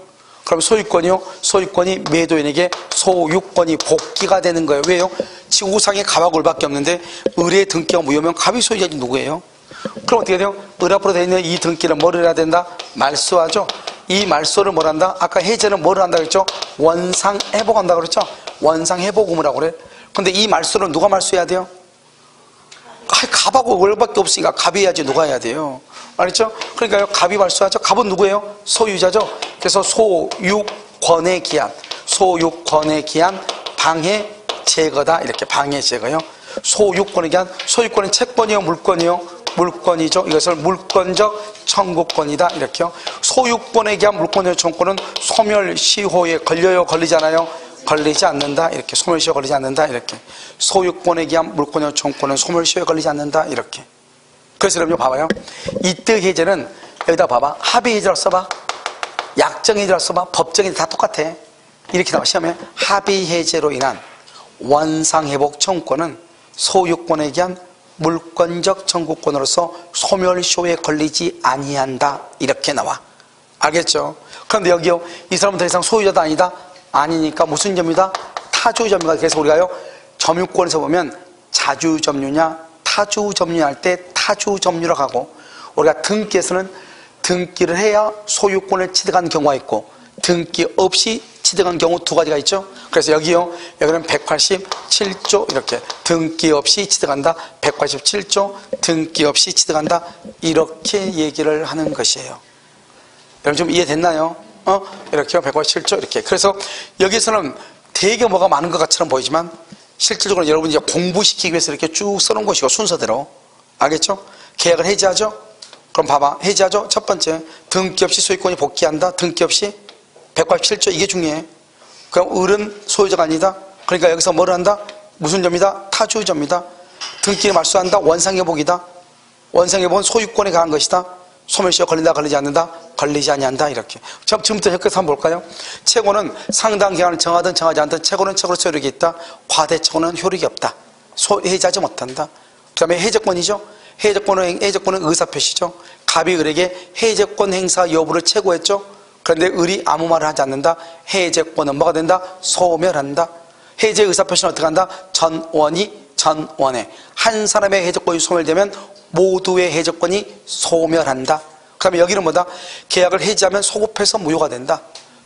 [SPEAKER 1] 그럼 소유권이 매도인에게 소유권이 복귀가 되는 거예요. 왜요? 지구상에 갑하고 을밖에 없는데 을의 등기가 무효면 갑이 소유자지 누구예요? 그럼 어떻게 돼요? 을 앞으로 되어 있는 이 등기를 뭐를 해야 된다? 말소하죠. 이 말소를 뭘 한다? 아까 해제는 뭐를 한다 그랬죠? 원상회복한다 그랬죠? 원상회복 의무라고 그래. 근데 이 말소를 누가 말소해야 돼요? 갑하고 월밖에 없으니까 갑이 해야지 누가 해야 돼요? 알겠죠? 그러니까요, 갑이 발수하죠. 갑은 누구예요? 소유자죠. 그래서 소유권의 기한, 소유권의 기한 방해 제거다. 이렇게 방해 제거요. 소유권의 기한, 소유권은 채권이요, 물권이요? 물권이죠. 이것을 물권적 청구권이다. 이렇게요. 소유권에 기한 물권적 청구권은 소멸시효에 걸려요, 걸리잖아요? 걸리지 않는다. 이렇게 소멸시효에 걸리지 않는다. 이렇게 소유권에 기한 물권적 청구권은 소멸시효에 걸리지 않는다. 이렇게. 그래서 여러분 봐봐요. 이득 해제는 여기다 봐봐. 합의 해제라고 써봐. 약정 해제라고 써봐. 법정 해제 다 똑같아. 이렇게 나와 시험에 합의 해제로 인한 원상회복 청구권은 소유권에 기한 물권적 청구권으로서 소멸시효에 걸리지 아니한다. 이렇게 나와. 알겠죠? 그런데 여기요, 이 사람은 더 이상 소유자도 아니다. 아니니까 무슨 점유다? 타주점유가. 그래서 우리가요, 점유권에서 보면 자주점유냐 타주점유 할 때 타주점유라고 하고, 우리가 등기에서는 등기를 해야 소유권을 취득한 경우가 있고 등기 없이 취득한 경우 두 가지가 있죠. 그래서 여기요, 여기는 187조 이렇게 등기 없이 취득한다. 187조 등기 없이 취득한다. 이렇게 얘기를 하는 것이에요. 여러분 좀 이해됐나요? 이렇게요, 187조 이렇게. 그래서 여기서는 되게 뭐가 많은 것 같처럼 보이지만 실질적으로 여러분이 이제 공부시키기 위해서 이렇게 쭉 써놓은 것이고, 순서대로. 알겠죠? 계약을 해지하죠? 그럼 봐봐. 해지하죠? 첫 번째, 등기 없이 소유권이 복귀한다. 등기 없이 187조. 이게 중요해. 그럼 을은 소유자가 아니다. 그러니까 여기서 뭘 한다? 무슨 점이다? 타주점이다. 등기를 말소한다. 원상회복이다. 원상회복은 소유권에 관한 것이다. 소멸시효 걸린다, 걸리지 않는다? 걸리지 아니한다. 이렇게. 지금부터 혁께서 한번 볼까요? 채권은 상당 기간을 정하든 정하지 않든 채권은 채권으로서 효력이 있다. 과대채권은 효력이 없다. 해지하지 못한다. 그 다음에 해제권이죠. 해제권은 의사표시죠. 갑이 을에게 해제권 행사 여부를 채고했죠. 그런데 을이 아무 말을 하지 않는다. 해제권은 뭐가 된다? 소멸한다. 해제 의사표시는 어떻게 한다? 전원에 한 사람의 해제권이 소멸되면 모두의 해제권이 소멸한다. 그 다음에 여기는 뭐다? 계약을 해지하면 소급해서 무효가 된다.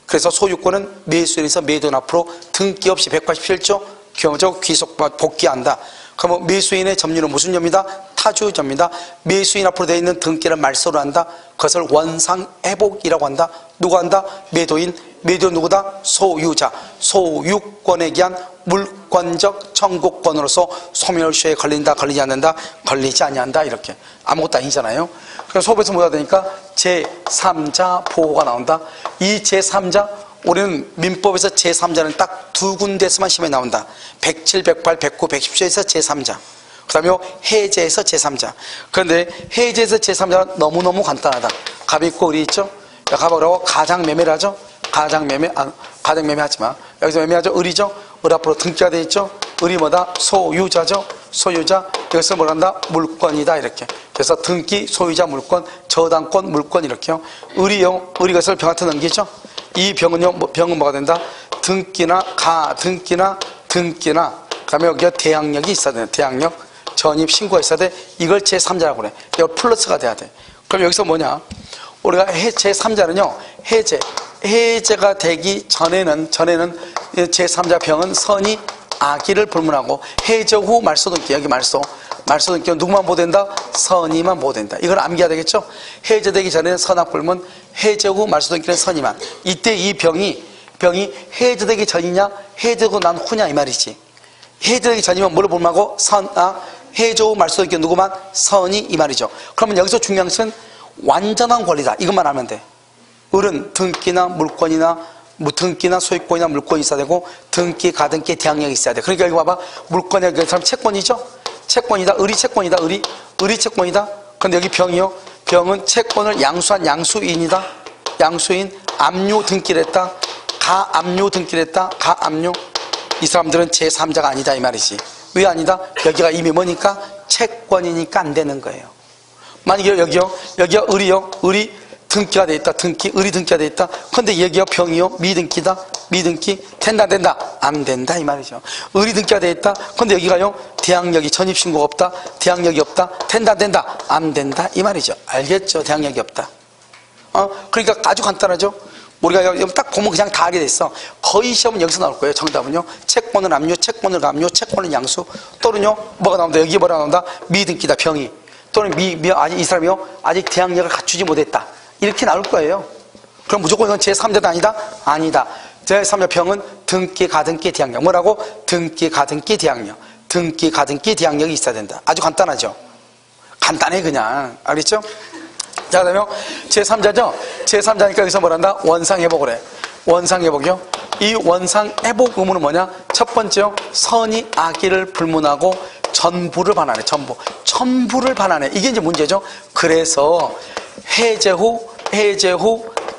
[SPEAKER 1] 그래서 소유권은 매수인에서 매도인 앞으로 등기 없이 187조 경제적 귀속 복귀한다. 그러면 매수인의 점유는 무슨 점이다? 타주점이다. 매수인 앞으로 되어 있는 등기를 말소를 한다. 그것을 원상회복이라고 한다. 누가 한다? 매도인. 매도인 누구다? 소유자. 소유권에 기한 물권적 청구권으로서 소멸시효에 걸린다, 걸리지 않는다, 걸리지 아니한다. 이렇게. 아무것도 아니잖아요. 그래서 소법에서 뭐가 되니까 제3자 보호가 나온다. 이 제3자, 우리는 민법에서 제3자는 딱 두 군데서만 시험에 나온다. 107, 108, 109, 110조에서 제3자. 그 다음에 해제에서 제3자. 그런데 해제에서 제3자는 너무너무 간단하다. 갑이 있고 을이 있죠. 갑하고 가장매매를 하죠. 가장매매 하지 마. 여기서 매매하죠. 을이죠. 을 앞으로 등기가 돼 있죠. 을이 뭐다? 소유자죠. 소유자. 이것을 뭘 한다? 물권이다. 이렇게. 그래서 등기, 소유자, 물권, 저당권, 물권 이렇게요. 을이요. 을이 것을 병한테 넘기죠. 이 병은요, 병은 뭐가 된다? 등기나 가등기나 등기나, 그 다음에 여기가 대항력이 있어야 돼. 대항력, 전입, 신고가 있어야 돼. 이걸 제3자라고 그래. 이거 플러스가 돼야 돼. 그럼 여기서 뭐냐? 우리가 제3자는요, 해제가 되기 전에는 제3자 병은 선이 악의를 불문하고, 해제 후 말소등기, 여기 말소등기는 누구만 보호된다? 선의만 보호된다. 이걸 암기해야 되겠죠? 해제되기 전에는 선악 불문, 해제 후 말소등기는 선의만. 이때 이 병이 해제되기 전이냐, 해제되고 난 후냐 이 말이지. 해제되기 전이면 뭘 불문하고? 해제 후 말소등기는 누구만? 선의 이 말이죠. 그러면 여기서 중요한 것은 완전한 권리다. 이것만 알면 돼. 을은 등기나 물권이나 등기나 소유권이나 물권이 있어야 되고, 등기, 가등기, 대항력이 있어야 돼. 그러니까 여기 봐봐. 물권이 여기 사람 채권이죠? 채권이다. 을이 채권이다. 을이 채권이다. 그런데 여기 병이요. 병은 채권을 양수한 양수인이다. 양수인. 압류 등기를 했다. 가압류 등기를 했다. 가압류. 이 사람들은 제3자가 아니다 이 말이지. 왜 아니다? 여기가 이미 뭐니까? 채권이니까 안 되는 거예요. 만약에 여기가 을이요. 을이 등기가 돼 있다. 을이 등기가 돼 있다. 근데 여기가 병이요. 미등기다. 미등기. 된다, 안 된다? 안 된다 이 말이죠. 을이 등기가 돼 있다. 근데 여기가요. 대항력이 전입신고가 없다. 대항력이 없다. 된다, 안 된다? 안 된다 이 말이죠. 알겠죠? 대항력이 없다. 그러니까 아주 간단하죠. 우리가 여기 딱 보면 그냥 다 알게 돼 있어. 거의 시험은 여기서 나올 거예요. 정답은요. 채권은 압류, 채권은 감류, 채권은 양수. 또는요, 뭐가 나온다? 여기 뭐가 나온다? 미등기다, 병이. 또는 아직 이 사람이요, 아직 대항력을 갖추지 못했다. 이렇게 나올 거예요. 그럼 무조건 이건 제3자도 아니다? 아니다. 제3자 병은 등기, 가등기, 대항력. 뭐라고? 등기, 가등기, 대항력. 등기, 가등기, 대항력이 있어야 된다. 아주 간단하죠? 간단해, 그냥. 알겠죠? 자, 그 다음에 제3자죠? 제3자니까 여기서 뭐란다? 원상회복을 해. 원상회복이요? 이 원상회복 의무는 뭐냐? 첫 번째요, 선이 악의를 불문하고 전부를 반환해. 전부를 반환해. 이게 이제 문제죠? 그래서 해제 후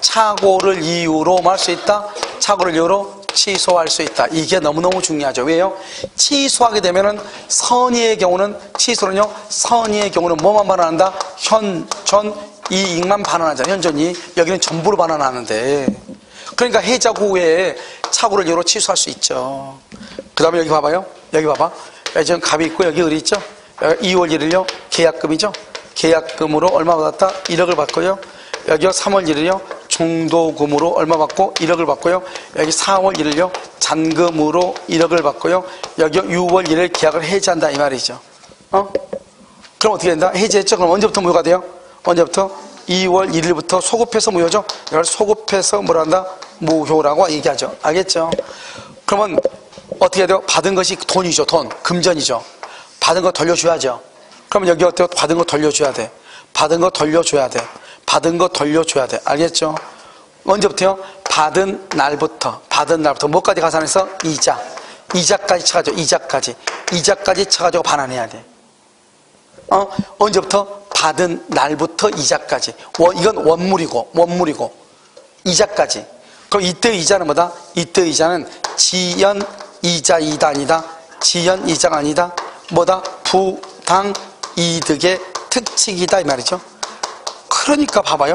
[SPEAKER 1] 착오를 이유로 할 수 있다? 착오를 이유로 취소할 수 있다. 이게 너무너무 중요하죠. 왜요? 취소하게 되면은 선의의 경우는, 취소는요, 선의의 경우는 뭐만 반환한다? 현전 이익만 반환하잖아요. 현전 이익. 여기는 전부로 반환하는데. 그러니까 해제 후에 착오를 이유로 취소할 수 있죠. 그 다음에 여기 봐봐요. 여기 봐봐. 여기 지금 갑이 있고 여기 을이 있죠. 2월 1일요. 계약금이죠. 계약금으로 얼마 받았다? 1억을 받고요. 여기요 3월 1일요. 중도금으로 얼마 받고 1억을 받고요. 여기 4월 1일요. 잔금으로 1억을 받고요. 여기 6월 1일 계약을 해지한다 이 말이죠. 그럼 어떻게 된다? 해지했죠? 그럼 언제부터 무효가 돼요? 언제부터? 2월 1일부터 소급해서 무효죠? 이걸 소급해서 뭐라 한다? 무효라고 얘기하죠. 알겠죠? 그러면 어떻게 해야 돼요? 받은 것이 돈이죠. 돈. 금전이죠. 받은 거 돌려줘야죠. 그러면 여기 어때요? 받은 거 돌려줘야 돼. 받은 거 돌려줘야 돼. 받은 거 돌려줘야 돼. 알겠죠? 언제부터요? 받은 날부터 뭐까지 가산해서? 이자까지 쳐가지고 이자까지 쳐가지고 반환해야 돼. 언제부터? 받은 날부터 이자까지. 이건 원물이고 이자까지. 그럼 이때 이자는 뭐다? 이때 이자는 지연 이자이다 아니다? 지연 이자가 아니다? 뭐다? 부당 이득의 특칙이다 이 말이죠. 그러니까 봐봐요.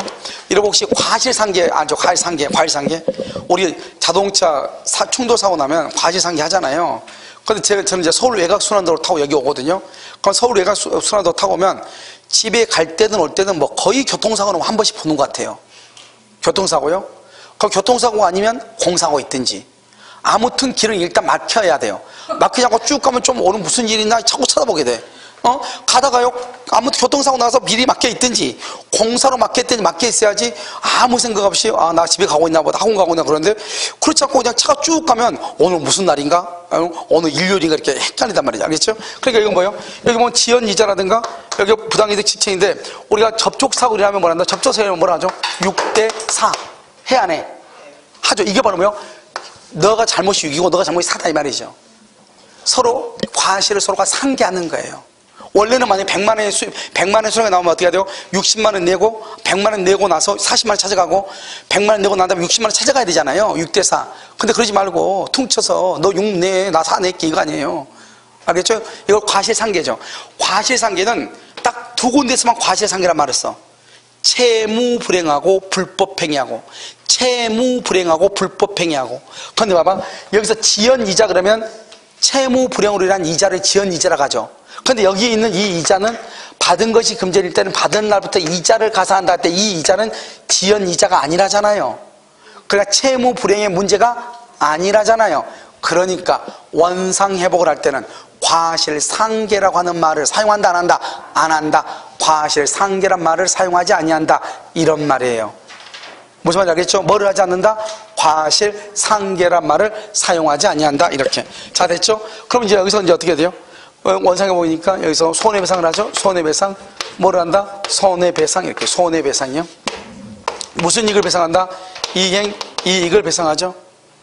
[SPEAKER 1] 여러분 혹시 과실상계 알죠? 과실상계. 우리 자동차 충돌사고 나면 과실상계 하잖아요. 근데 저는 이제 서울 외곽순환도로 타고 여기 오거든요. 그럼 서울 외곽순환도로 타고 오면 집에 갈 때든 올 때든 뭐 거의 교통사고는 한 번씩 보는 것 같아요. 교통사고요? 그럼 교통사고가 아니면 공사고 있든지. 아무튼 길은 일단 막혀야 돼요. 막히지 않고 쭉 가면 좀 오늘 무슨 일이 있나 자꾸 쳐다보게 돼. 가다가요, 아무튼 교통사고 나서 미리 막혀 있든지, 공사로 막혀 있어야지, 아무 생각 없이, 나 집에 가고 있나 보다, 학원 가고 있나 그런데, 그렇지 않고 그냥 차가 쭉 가면, 오늘 무슨 날인가? 오늘 일요일인가? 이렇게 헷갈리단 말이죠. 알겠죠? 그러니까 이건 뭐예요? 여기 보면 지연이자라든가, 여기 부당이득 지체인데, 우리가 접촉사고를 하면 뭐란다? 접촉사고를 뭐라 하죠? 6대4. 해, 안 해? 하죠. 이게 바로 뭐예요? 너가 잘못이 6이고, 너가 잘못이 4다, 이 말이죠. 서로, 과실을 서로가 상계하는 거예요. 원래는 만약에 100만 원 수령이 나오면 어떻게 해야 돼요? 60만 원 내고 100만 원 내고 나서 40만 원 찾아가고 100만 원 내고 난 다음에 60만 원 찾아가야 되잖아요. 6대4. 근데 그러지 말고 퉁쳐서 너 6 내, 나 4 낼게 이거 아니에요. 알겠죠? 이거 과실상계죠. 과실상계는 딱 두 군데서만 과실상계란 말을 써. 채무불행하고 불법행위하고 채무불행하고 불법행위하고. 그런데 봐봐. 여기서 지연이자 그러면 채무불행으로 인한 이자를 지연이자라고 하죠. 그런데 여기 있는 이 이자는 받은 것이 금전일 때는 받은 날부터 이자를 가산한다 할 때 이 이자는 지연이자가 아니라잖아요. 그러니까 채무불행의 문제가 아니라잖아요. 그러니까 원상회복을 할 때는 과실상계라고 하는 말을 사용한다 안 한다? 안 한다. 과실상계란 말을 사용하지 아니한다. 이런 말이에요. 무슨 말인지 알겠죠? 뭐를 하지 않는다? 과실상계란 말을 사용하지 아니한다. 이렇게. 자, 됐죠? 그럼 이제 여기서 이제 어떻게 돼요? 원상에 보이니까 여기서 손해배상을 하죠. 손해배상. 뭐를 한다? 손해배상. 이렇게. 손해배상이요. 무슨 이익을 배상한다? 이익을 배상하죠.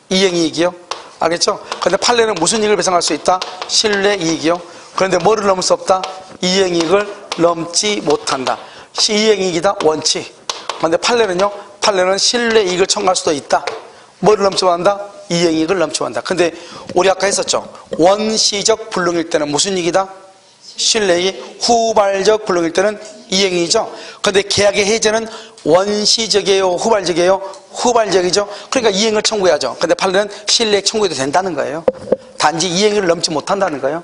[SPEAKER 1] 이행이익이요. 알겠죠? 그런데 판례는 무슨 이익을 배상할 수 있다? 신뢰이익이요. 그런데 뭐를 넘을 수 없다? 이행이익을 넘지 못한다. 이행이익이다. 원칙. 그런데 판례는요? 판례는 신뢰이익을 청구할 수도 있다. 뭐를 넘지 못한다? 이행이익을 넘지 못한다. 근데 우리 아까 했었죠. 원시적 불능일 때는 무슨 이익이다? 신뢰이익. 후발적 불능일 때는 이행이익이죠. 그런데 계약의 해제는 원시적이에요? 후발적이에요? 후발적이죠. 그러니까 이행을 청구해야죠. 근데 판례는 신뢰이익 청구해도 된다는 거예요. 단지 이행을 넘지 못한다는 거예요.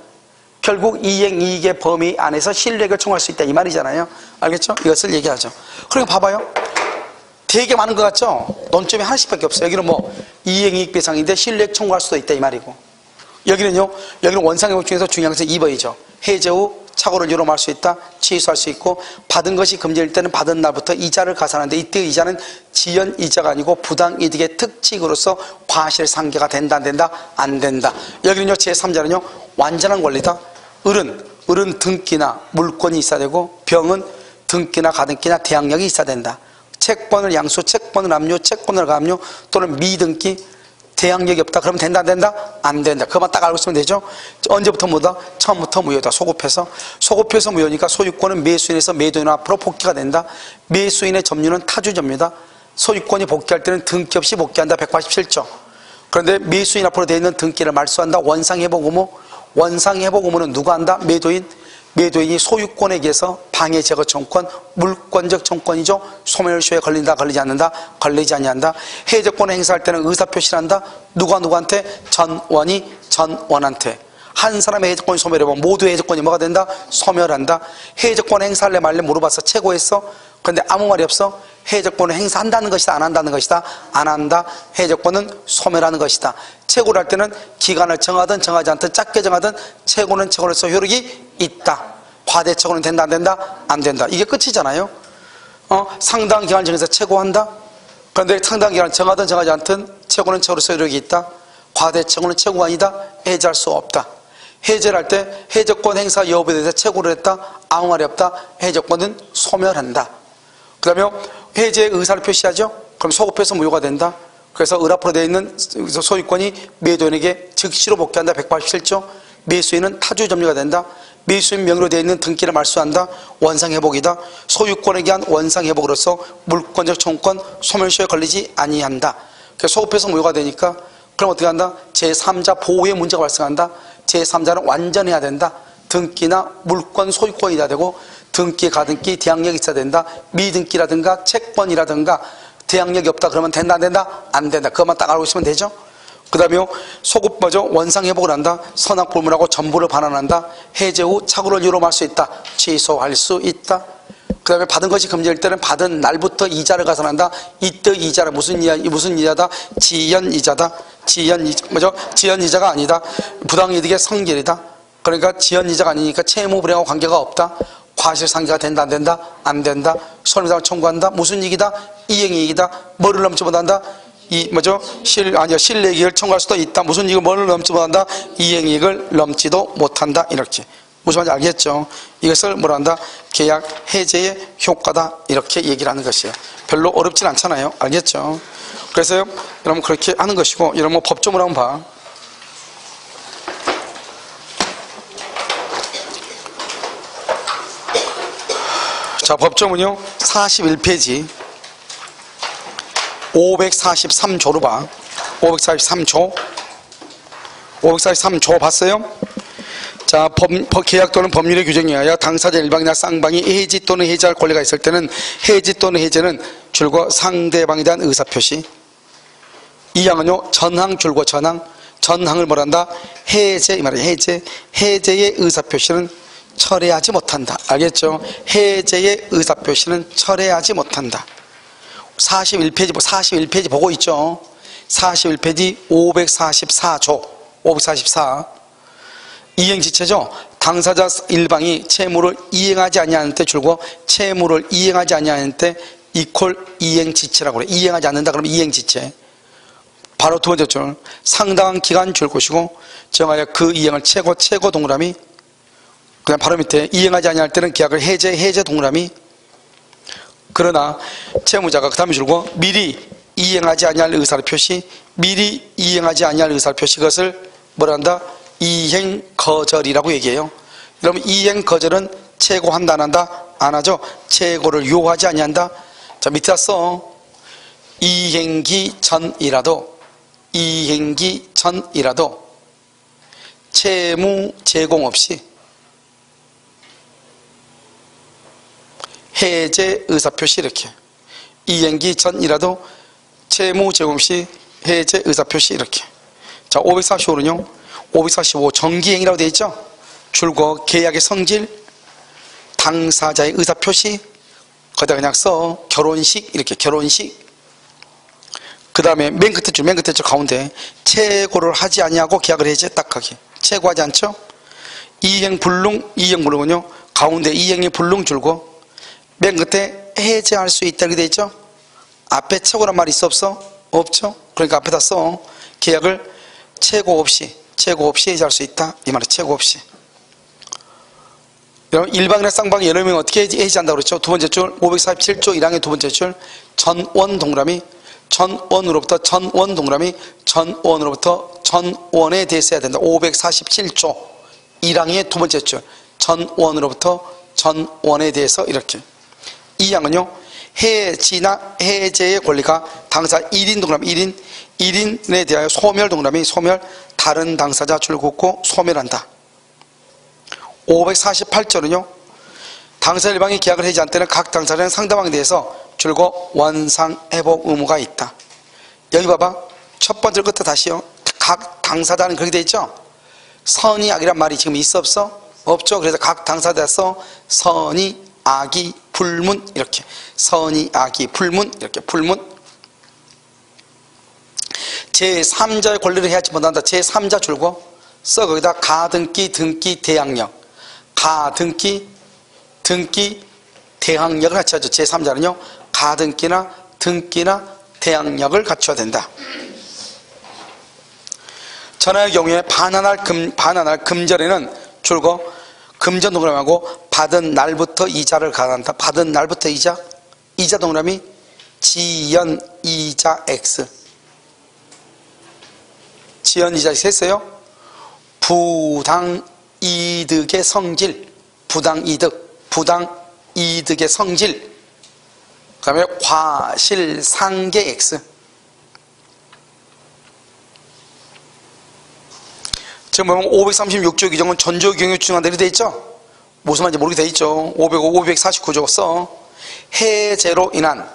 [SPEAKER 1] 결국 이행이익의 범위 안에서 신뢰이익을 청구할 수 있다 이 말이잖아요. 알겠죠? 이것을 얘기하죠. 그러니까 봐봐요. 되게 많은 것 같죠? 논점이 하나씩밖에 없어요. 여기는 뭐 이행이익배상인데 실내액 청구할 수도 있다 이 말이고, 여기는요, 여기는 원상회복 중에서 중요한 것은 2번이죠. 해제 후 착오를 유로할 수 있다, 취소할 수 있고, 받은 것이 금지일 때는 받은 날부터 이자를 가산하는데, 이때 이자는 지연이자가 아니고 부당이득의 특칙으로서 과실상계가 된다 안 된다? 안 된다. 여기는요, 제3자는요 완전한 권리다. 을은 등기나 물권이 있어야 되고, 병은 등기나 가등기나 대항력이 있어야 된다. 채권을 양수, 채권을 압류, 채권을 가압류 또는 미등기, 대항력이 없다. 그러면 된다 안 된다? 안 된다. 그것만 딱 알고 있으면 되죠. 언제부터 무효다? 처음부터 무효다. 소급해서 무효니까 소유권은 매수인에서 매도인 앞으로 복귀가 된다. 매수인의 점유는 타주 점유다. 소유권이 복귀할 때는 등기 없이 복귀한다. 187조. 그런데 매수인 앞으로 되어 있는 등기를 말소한다. 원상회복 의무. 원상회복 의무는 누가 한다? 매도인이 소유권에 의해서 방해 제거 청권, 물권적 청권이죠. 소멸시효에 걸린다, 걸리지 않는다, 걸리지 아니한다. 해제권을 행사할 때는 의사표시를 한다. 누구한테? 전원한테. 한 사람의 해제권이 소멸해보면 모두의 해제권이 뭐가 된다? 소멸한다. 해제권 행사할래 말래 물어봤어. 최고했어. 그런데 아무 말이 없어. 해제권을 행사한다는 것이다, 안 한다는 것이다? 안 한다. 해제권은 소멸하는 것이다. 채고를 할 때는 기간을 정하든 정하지 않든 짧게 정하든 채고는 채고로서 효력이 있다. 과대 채고는 된다 안 된다? 안 된다. 이게 끝이잖아요. 상당 기간 정해서 채고한다. 그런데 상당 기간 정하든 정하지 않든 채고는 채고로서 효력이 있다. 과대 채고는 채고가 아니다. 해제할 수 없다. 해제를 할 때 해제권 행사 여부에 대해서 채고를 했다. 아무 말이 없다. 해제권은 소멸한다. 그 다음에 해제의 의사를 표시하죠. 그럼 소급해서 무효가 된다. 그래서 을 앞으로 되어 있는 소유권이 매도인에게 즉시로 복귀한다. 187조. 매수인은 타주 점유가 된다. 매수인 명의로 되어 있는 등기를 말소한다. 원상회복이다. 소유권에 의한 원상회복으로서 물권적 청권, 소멸시효에 걸리지 아니한다. 그래서 소급해서 무효가 되니까 그럼 어떻게 한다? 제3자 보호의 문제가 발생한다. 제3자는 완전해야 된다. 등기나 물권, 소유권이 돼야 되고, 등기, 가등기, 대항력이 있어야 된다. 미등기라든가 채권이라든가 대항력이 없다 그러면 된다 안 된다? 안 된다. 그것만 딱 알고 있으면 되죠. 그 다음에 소급 원상회복을 한다. 선악불문하고 전부를 반환한다. 해제 후 착오를 유로할 수 있다. 취소할 수 있다. 그 다음에 받은 것이 금지일 때는 받은 날부터 이자를 가산한다. 이때 이자는 무슨 이자다? 지연이자다. 지연이자가 아니다. 부당이득의 성질이다. 그러니까 지연이자가 아니니까 채무불이하고 관계가 없다. 과실상계가 된다 안 된다? 안 된다. 손해배상을 청구한다. 무슨 이익이다? 이행이익이다. 뭐를 넘지 못한다? 실내이익을 청구할 수도 있다. 무슨 이익을 뭐를 넘지 못한다? 이행이익을 넘지도 못한다. 이렇게 무슨 말인지 알겠죠? 이것을 뭐라 한다? 계약 해제의 효과다. 이렇게 얘기를 하는 것이에요. 별로 어렵진 않잖아요. 알겠죠? 그래서 여러분 그렇게 하는 것이고, 여러분 뭐 법조문을 한번 봐. 자, 법조문이요 41페이지 543조로 봐. 543조 봤어요? 자, 계약 또는 법률의 규정에 의하여 당사자 일방이나 쌍방이 해지 또는 해제할 권리가 있을 때는 해지 또는 해제는 줄과 상대방에 대한 의사표시. 이 항은요 전항 줄과 전항을 뭐란다? 해제, 이 말이에요. 해제의 의사표시는 철회하지 못한다. 알겠죠? 해제의 의사표시는 철회하지 못한다. 41페이지 보고 있죠? 41페이지 544조 544 이행지체죠. 당사자 일방이 채무를 이행하지 아니하는 때 줄고 채무를 이행하지 아니하는 때 이퀄 이행지체라고 그래. 이행하지 않는다 그러면 이행지체. 바로 두 번째 줄 상당한 기간 줄 것이고 정하여 그 이행을 최고 동그라미. 그냥 바로 밑에 이행하지 아니할 때는 계약을 해제 동그라미. 그러나 채무자가 그 다음에 줄고 미리 이행하지 아니할 의사를 표시. 미리 이행하지 아니할 의사를 표시. 그것을 뭐라 한다? 이행 거절이라고 얘기해요. 여러분 이행 거절은 채고한다 안 한다? 안 하죠. 채고를 요하지 아니한다. 자, 밑에 써. 이행기 전이라도 채무 제공 없이 해제 의사표시. 이렇게 이행기 전이라도 채무 제공 없이 해제 의사표시. 이렇게. 자, 545는요 545 정기행위라고 되어 있죠. 줄거 계약의 성질, 당사자의 의사표시, 거기다 그냥 써. 결혼식, 이렇게 결혼식. 그 다음에 맨 끝에 줄 가운데 최고를 하지 아니하고 계약을 해제 딱 하기. 최고하지 않죠? 이행불능은요 가운데 이행이 불능 줄고 맨 끝에 해제할 수 있다 이렇게 돼 있죠? 앞에 최고란 말이 있어 없어? 없죠? 그러니까 앞에다 써. 계약을 최고 없이 해제할 수 있다 이 말이 최고 없이. 여러분 일방이나 쌍방이 여러 명 어떻게 해제한다고 그랬죠? 두 번째 줄 547조 1항의 두 번째 줄 전원 동그라미 전원으로부터 전원에 대해서 해야 된다. 547조 1항의 두 번째 줄 전원으로부터 전원에 대해서 이렇게. 이 항은요 해지나 해제의 권리가 당사 1인 동그라미 1인에 대하여 소멸 동그라미 소멸 다른 당사자 줄 긋고 소멸한다. 548조는요 당사 일방이 계약을 해지한 때는 각 당사자는 상대방에 대해서 줄고 원상회복 의무가 있다. 여기 봐봐 첫 번째 끝에 다시요 각 당사자는 그렇게 돼 있죠. 선의 악이란 말이 지금 있어 없어? 없죠. 그래서 각 당사자에서 선의 악이 불문 이렇게 선의 악이 불문 이렇게 불문. 제3자의 권리를 해야지 못한다. 제3자 줄고 써. 거기다 가등기 등기 대항력 가등기 등기 대항력을 같이 하죠. 제3자는요 가등기나 등기나 대항력을 갖춰야 된다. 전화의 경우에 반환할 금전에는 줄고 금전 동그라미하고 받은 날부터 이자를 가한다. 받은 날부터 이자 동그라미 지연 이자 X 지연 이자 X 했어요. 부당 이득의 성질 부당 이득의 성질 그 다음에 과실상계 X. 지금 보면 536조 규정은 전조 경유 중한 대로 되어 있죠. 무슨 말인지 모르게 되어 있죠. 549조 써. 해제로 인한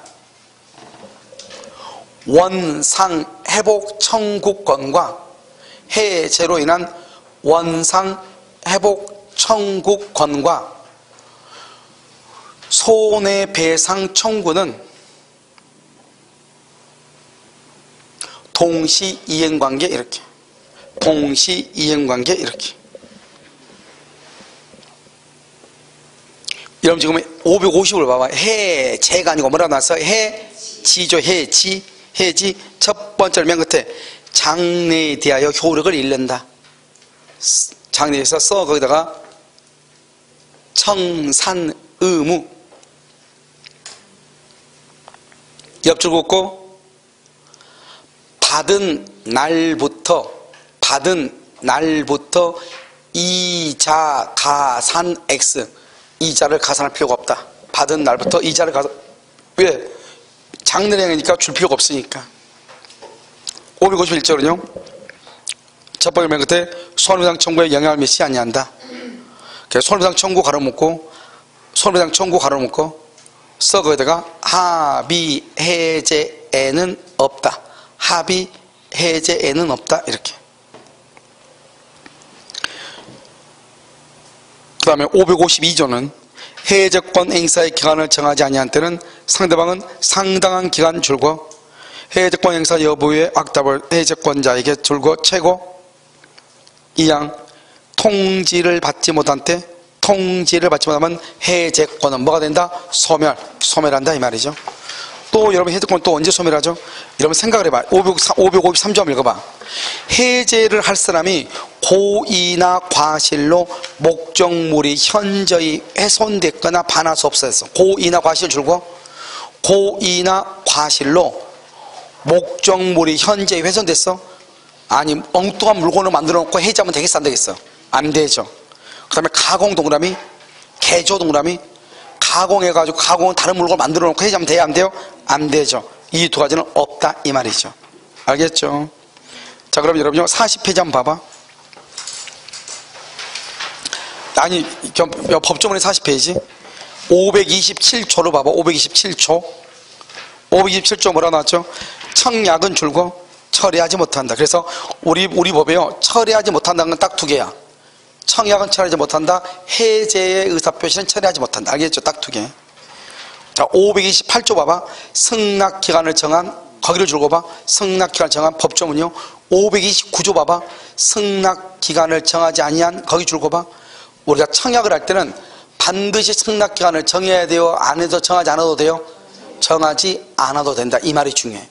[SPEAKER 1] 원상회복 청구권과 해제로 인한 원상회복 청구권과 손해배상 청구는 동시이행관계 이렇게 동시이행관계 이렇게. 여러분 지금 550을 봐봐. 해제가 아니고 뭐라고 나왔어? 해지죠. 해지 첫 번째 맨 끝에 장래에 대하여 효력을 잃는다. 장래에서 써. 거기다가 청산 의무 옆줄 긋고 받은 날부터 이자 가산 X 이자를 가산할 필요가 없다. 받은 날부터 이자를 가산. 왜? 장래량이니까 줄 필요가 없으니까. 551조는요 첫 번째 맨 끝에 손해배상 청구에 영향을 미치지 아니한다. 손해배상 청구 가로묶고 써. 거기다가 합의 해제에는 없다. 합의 해제에는 없다 이렇게. 그 다음에 552조는 해제권 행사의 기간을 정하지 아니한 때는 상대방은 상당한 기간 줄고 해제권 행사 여부의 확답을 해제권자에게 줄고 최고 이양 통지를 받지 못한 때 통지를 받지 못하면 해제권은 뭐가 된다? 소멸한다 이 말이죠. 또 여러분 해제권 또 언제 소멸하죠? 여러분 생각을 해봐. 553조 한번 읽어봐. 해제를 할 사람이 고의나 과실로 목적물이 현저히 훼손됐거나 반할 수 없어서 고의나 과실 줄고 고의나 과실로 목적물이 현저히 훼손됐어? 아니 엉뚱한 물건을 만들어 놓고 해제하면 되겠어 안 되겠어? 안 되죠. 그 다음에 가공 동그라미 개조 동그라미 가공해가지고 가공은 다른 물건을 만들어 놓고 해제하면 돼요 안 돼요? 안 되죠. 이 두 가지는 없다 이 말이죠. 알겠죠? 자 그럼 여러분요 40페이지 한번 봐봐. 아니 법조문의 40페이지 527조로 봐봐. 527조 뭐라 나왔죠? 청약은 줄고 처리하지 못한다. 그래서 우리 법에요 처리하지 못한다는 건 딱 두 개야. 청약은 처리하지 못한다. 해제의 의사표시는 처리하지 못한다. 알겠죠? 딱 두 개. 자, 528조 봐봐. 승낙기간을 정한, 거기를 줄고 봐. 승낙기간을 정한 법조문요. 529조 봐봐. 승낙기간을 정하지 아니한, 거기 줄고 봐. 우리가 청약을 할 때는 반드시 승낙기간을 정해야 돼요? 안 해도 정하지 않아도 돼요? 정하지 않아도 된다. 이 말이 중요해.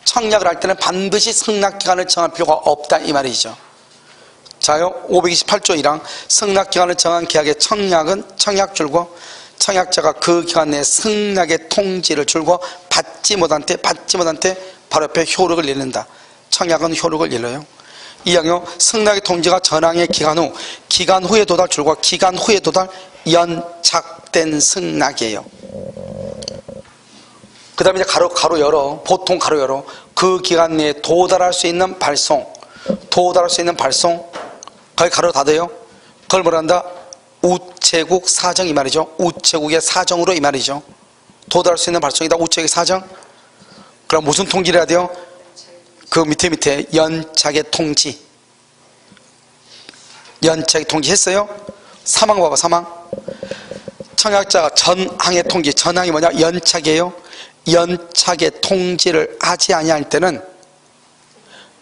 [SPEAKER 1] 청약을 할 때는 반드시 승낙기간을 정할 필요가 없다. 이 말이죠. 자요, 528조 1항 승낙기간을 정한 계약의 청약은 청약 줄고 청약자가 그 기간 내에 승낙의 통지를 줄고 받지 못한 때 바로 옆에 효력을 잃는다. 청약은 효력을 잃어요. 2항요, 승낙의 통지가 전항의 기간 후에 도달 줄고 기간 후에 도달 연착된 승낙이에요. 그 다음에 이제 가로 열어, 보통 가로 열어, 그 기간 내에 도달할 수 있는 발송, 거기 가로 닫아요. 그걸 뭐라 한다? 우체국 사정 이 말이죠. 우체국의 사정으로 이 말이죠. 도달할 수 있는 발송이다. 우체국의 사정. 그럼 무슨 통지를 해야 돼요? 그 밑에 연착의 통지. 연착의 통지 했어요? 사망 봐봐. 사망. 청약자가 전항의 통지. 전항이 뭐냐? 연착이에요. 연착의 통지를 하지 아니할 때는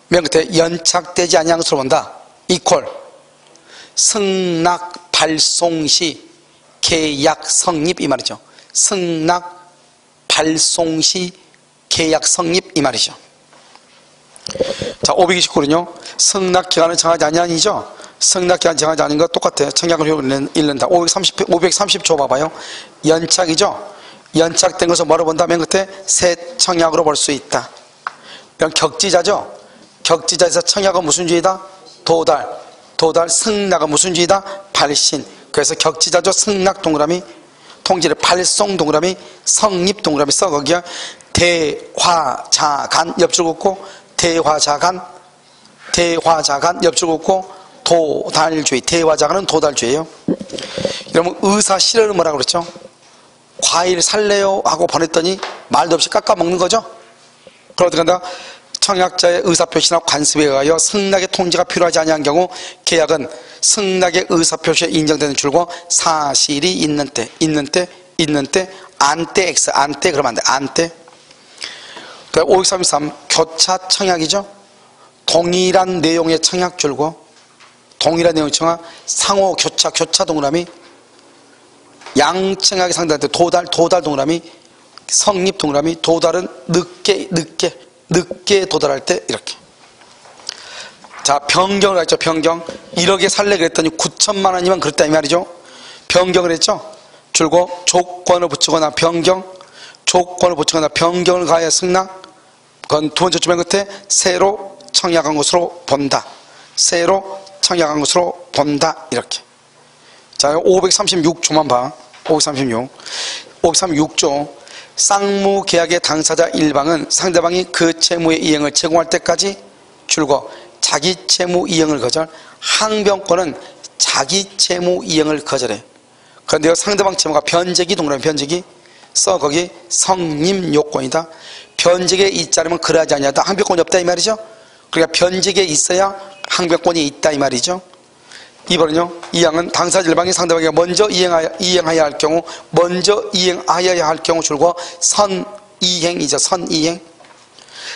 [SPEAKER 1] 맨 끝에 연착되지 아니한 것으로 본다. 이퀄 승낙 발송 시 계약 성립 이 말이죠. 승낙 발송 시 계약 성립 이 말이죠. 자, 529는요. 승낙 기간을 정하지 아니하니죠. 승낙 기간 정하지 않은 거 똑같아요. 청약을 잃는다. 530조 봐봐요. 연착이죠. 연착된 것을 뭐로 본다? 맨 끝에 새 청약으로 볼 수 있다. 이건 격지자죠. 격지자에서 청약은 무슨 주의다? 도달, 승낙은 무슨 주의다? 발신. 그래서 격지자죠. 승낙 동그라미, 통지를 발송 동그라미, 성립 동그라미 써. 거기에 대화자간 옆줄 긋고 대화자간 옆줄 긋고 도달주의. 대화자간은 도달주의예요. 여러분 의사 실현은 뭐라고 그랬죠? 과일 살래요? 하고 보냈더니 말도 없이 깎아 먹는 거죠. 그럼 어떻게 한다? 청약자의 의사표시나 관습에 의하여 승낙의 통지가 필요하지 아니한 경우 계약은 승낙의 의사표시에 인정되는 줄고 사실이 있는 때 안때 X 안때 그러면 안돼 안때. 533 교차 청약이죠. 동일한 내용의 청약 줄고 동일한 내용의 청약 상호 교차 동그라미 양청약이 상대할 때 도달 동그라미 성립 동그라미 도달은 늦게 도달할 때 이렇게. 자, 변경을 했죠. 변경 1억에 살래 그랬더니 9천만 원이면 그랬다 이 말이죠. 변경을 했죠. 줄고 조건을 붙이거나 변경을 가하여 승낙. 그건 두 번째 주변 끝에 새로 청약한 것으로 본다. 이렇게. 자, 536조만 봐. 536조 쌍무계약의 당사자 일방은 상대방이 그 채무의 이행을 제공할 때까지 줄고 자기 채무 이행을 거절. 항변권은 자기 채무 이행을 거절해. 그런데 상대방 채무가 변제기 동그라미 변제기 써. 거기 성립 요건이다. 변제기에 있지 않으면 그러하지 아니하다. 항변권이 없다 이 말이죠. 그러니까 변제기에 있어야 항변권이 있다 이 말이죠. 2번은요. 이 항은 당사자 일방이 상대방에게 먼저 이행하여야 할 경우 줄고 선이행이죠. 선이행.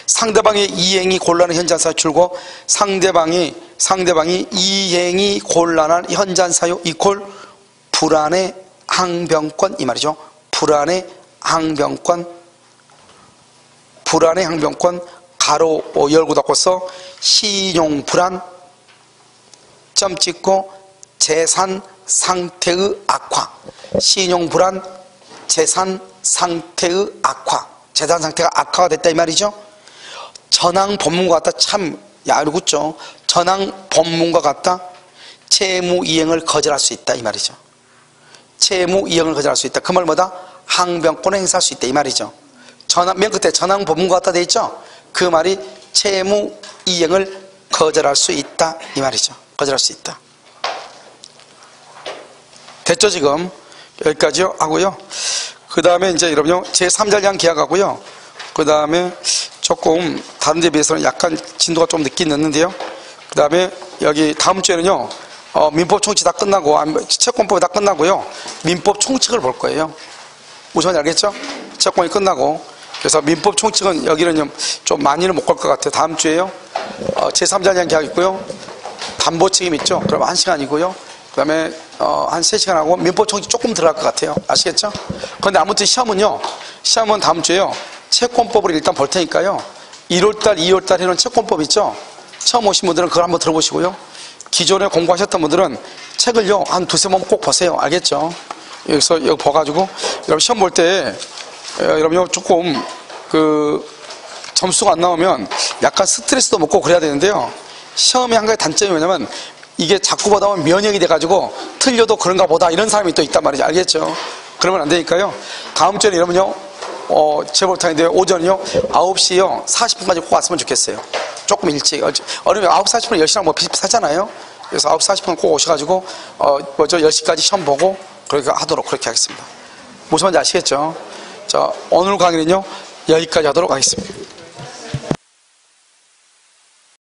[SPEAKER 1] 상대방의 이행이 곤란한 현장사유 줄고 상대방이 이행이 곤란한 현장사유 이퀄 불안의 항변권 이 말이죠. 불안의 항변권 가로 열고 닫고 써. 신용불안 점 찍고 재산 상태의 악화. 신용불안 재산 상태의 악화. 재산 상태가 악화가 됐다 이 말이죠. 전항 법문과 같다. 참 얄궂죠. 전항 법문과 같다. 채무 이행을 거절할 수 있다 이 말이죠. 채무 이행을 거절할 수 있다. 그 말 뭐다? 항변권을 행사할 수 있다 이 말이죠. 맨 끝에 전항 법문과 같다 돼 있죠. 그 말이 채무 이행을 거절할 수 있다 이 말이죠. 거절할 수 있다. 됐죠 지금? 여기까지요 하고요. 그 다음에 이제 여러분요 제3자량 계약하고요. 그 다음에 조금 다른 데 비해서는 약간 진도가 좀 늦긴 늦는데요. 그 다음에 여기 다음 주에는요 민법 총칙 다 끝나고 채권법이 다 끝나고요 민법 총칙을 볼 거예요. 무슨 말인지 알겠죠? 채권이 끝나고. 그래서 민법 총칙은 여기는 좀 많이는 못 걸 것 같아요. 다음 주에요. 제3자에 대한 계약 있고요. 담보 책임 있죠? 그럼 1시간이고요. 그 다음에 한 3시간 하고 민법 총칙 조금 들어갈 것 같아요. 아시겠죠? 그런데 아무튼 시험은요. 시험은 다음 주에요. 채권법을 일단 볼 테니까요. 1월달, 2월달 해놓은 채권법 있죠? 처음 오신 분들은 그걸 한번 들어보시고요. 기존에 공부하셨던 분들은 책을요. 한 두세 번 꼭 보세요. 알겠죠? 여기서 여기 봐가지고 여러분 시험 볼 때 여러분 조금 점수가 안 나오면 약간 스트레스도 먹고 그래야 되는데요. 시험의 한 가지 단점이 뭐냐면 이게 자꾸 보다 보면 면역이 돼가지고 틀려도 그런가 보다 이런 사람이 또 있단 말이죠. 알겠죠? 그러면 안 되니까요. 다음 주에는 여러분요. 재볼타인데 오전이요. 9시요. 40분까지 꼭 왔으면 좋겠어요. 조금 일찍. 어른이 9시 40분 10시랑 뭐 비슷하잖아요. 그래서 9시 40분 꼭 오셔가지고 10시까지 시험 보고 그렇게 하도록 그렇게 하겠습니다. 무슨 말인지 아시겠죠? 자, 오늘 강의는요. 여기까지 하도록 하겠습니다.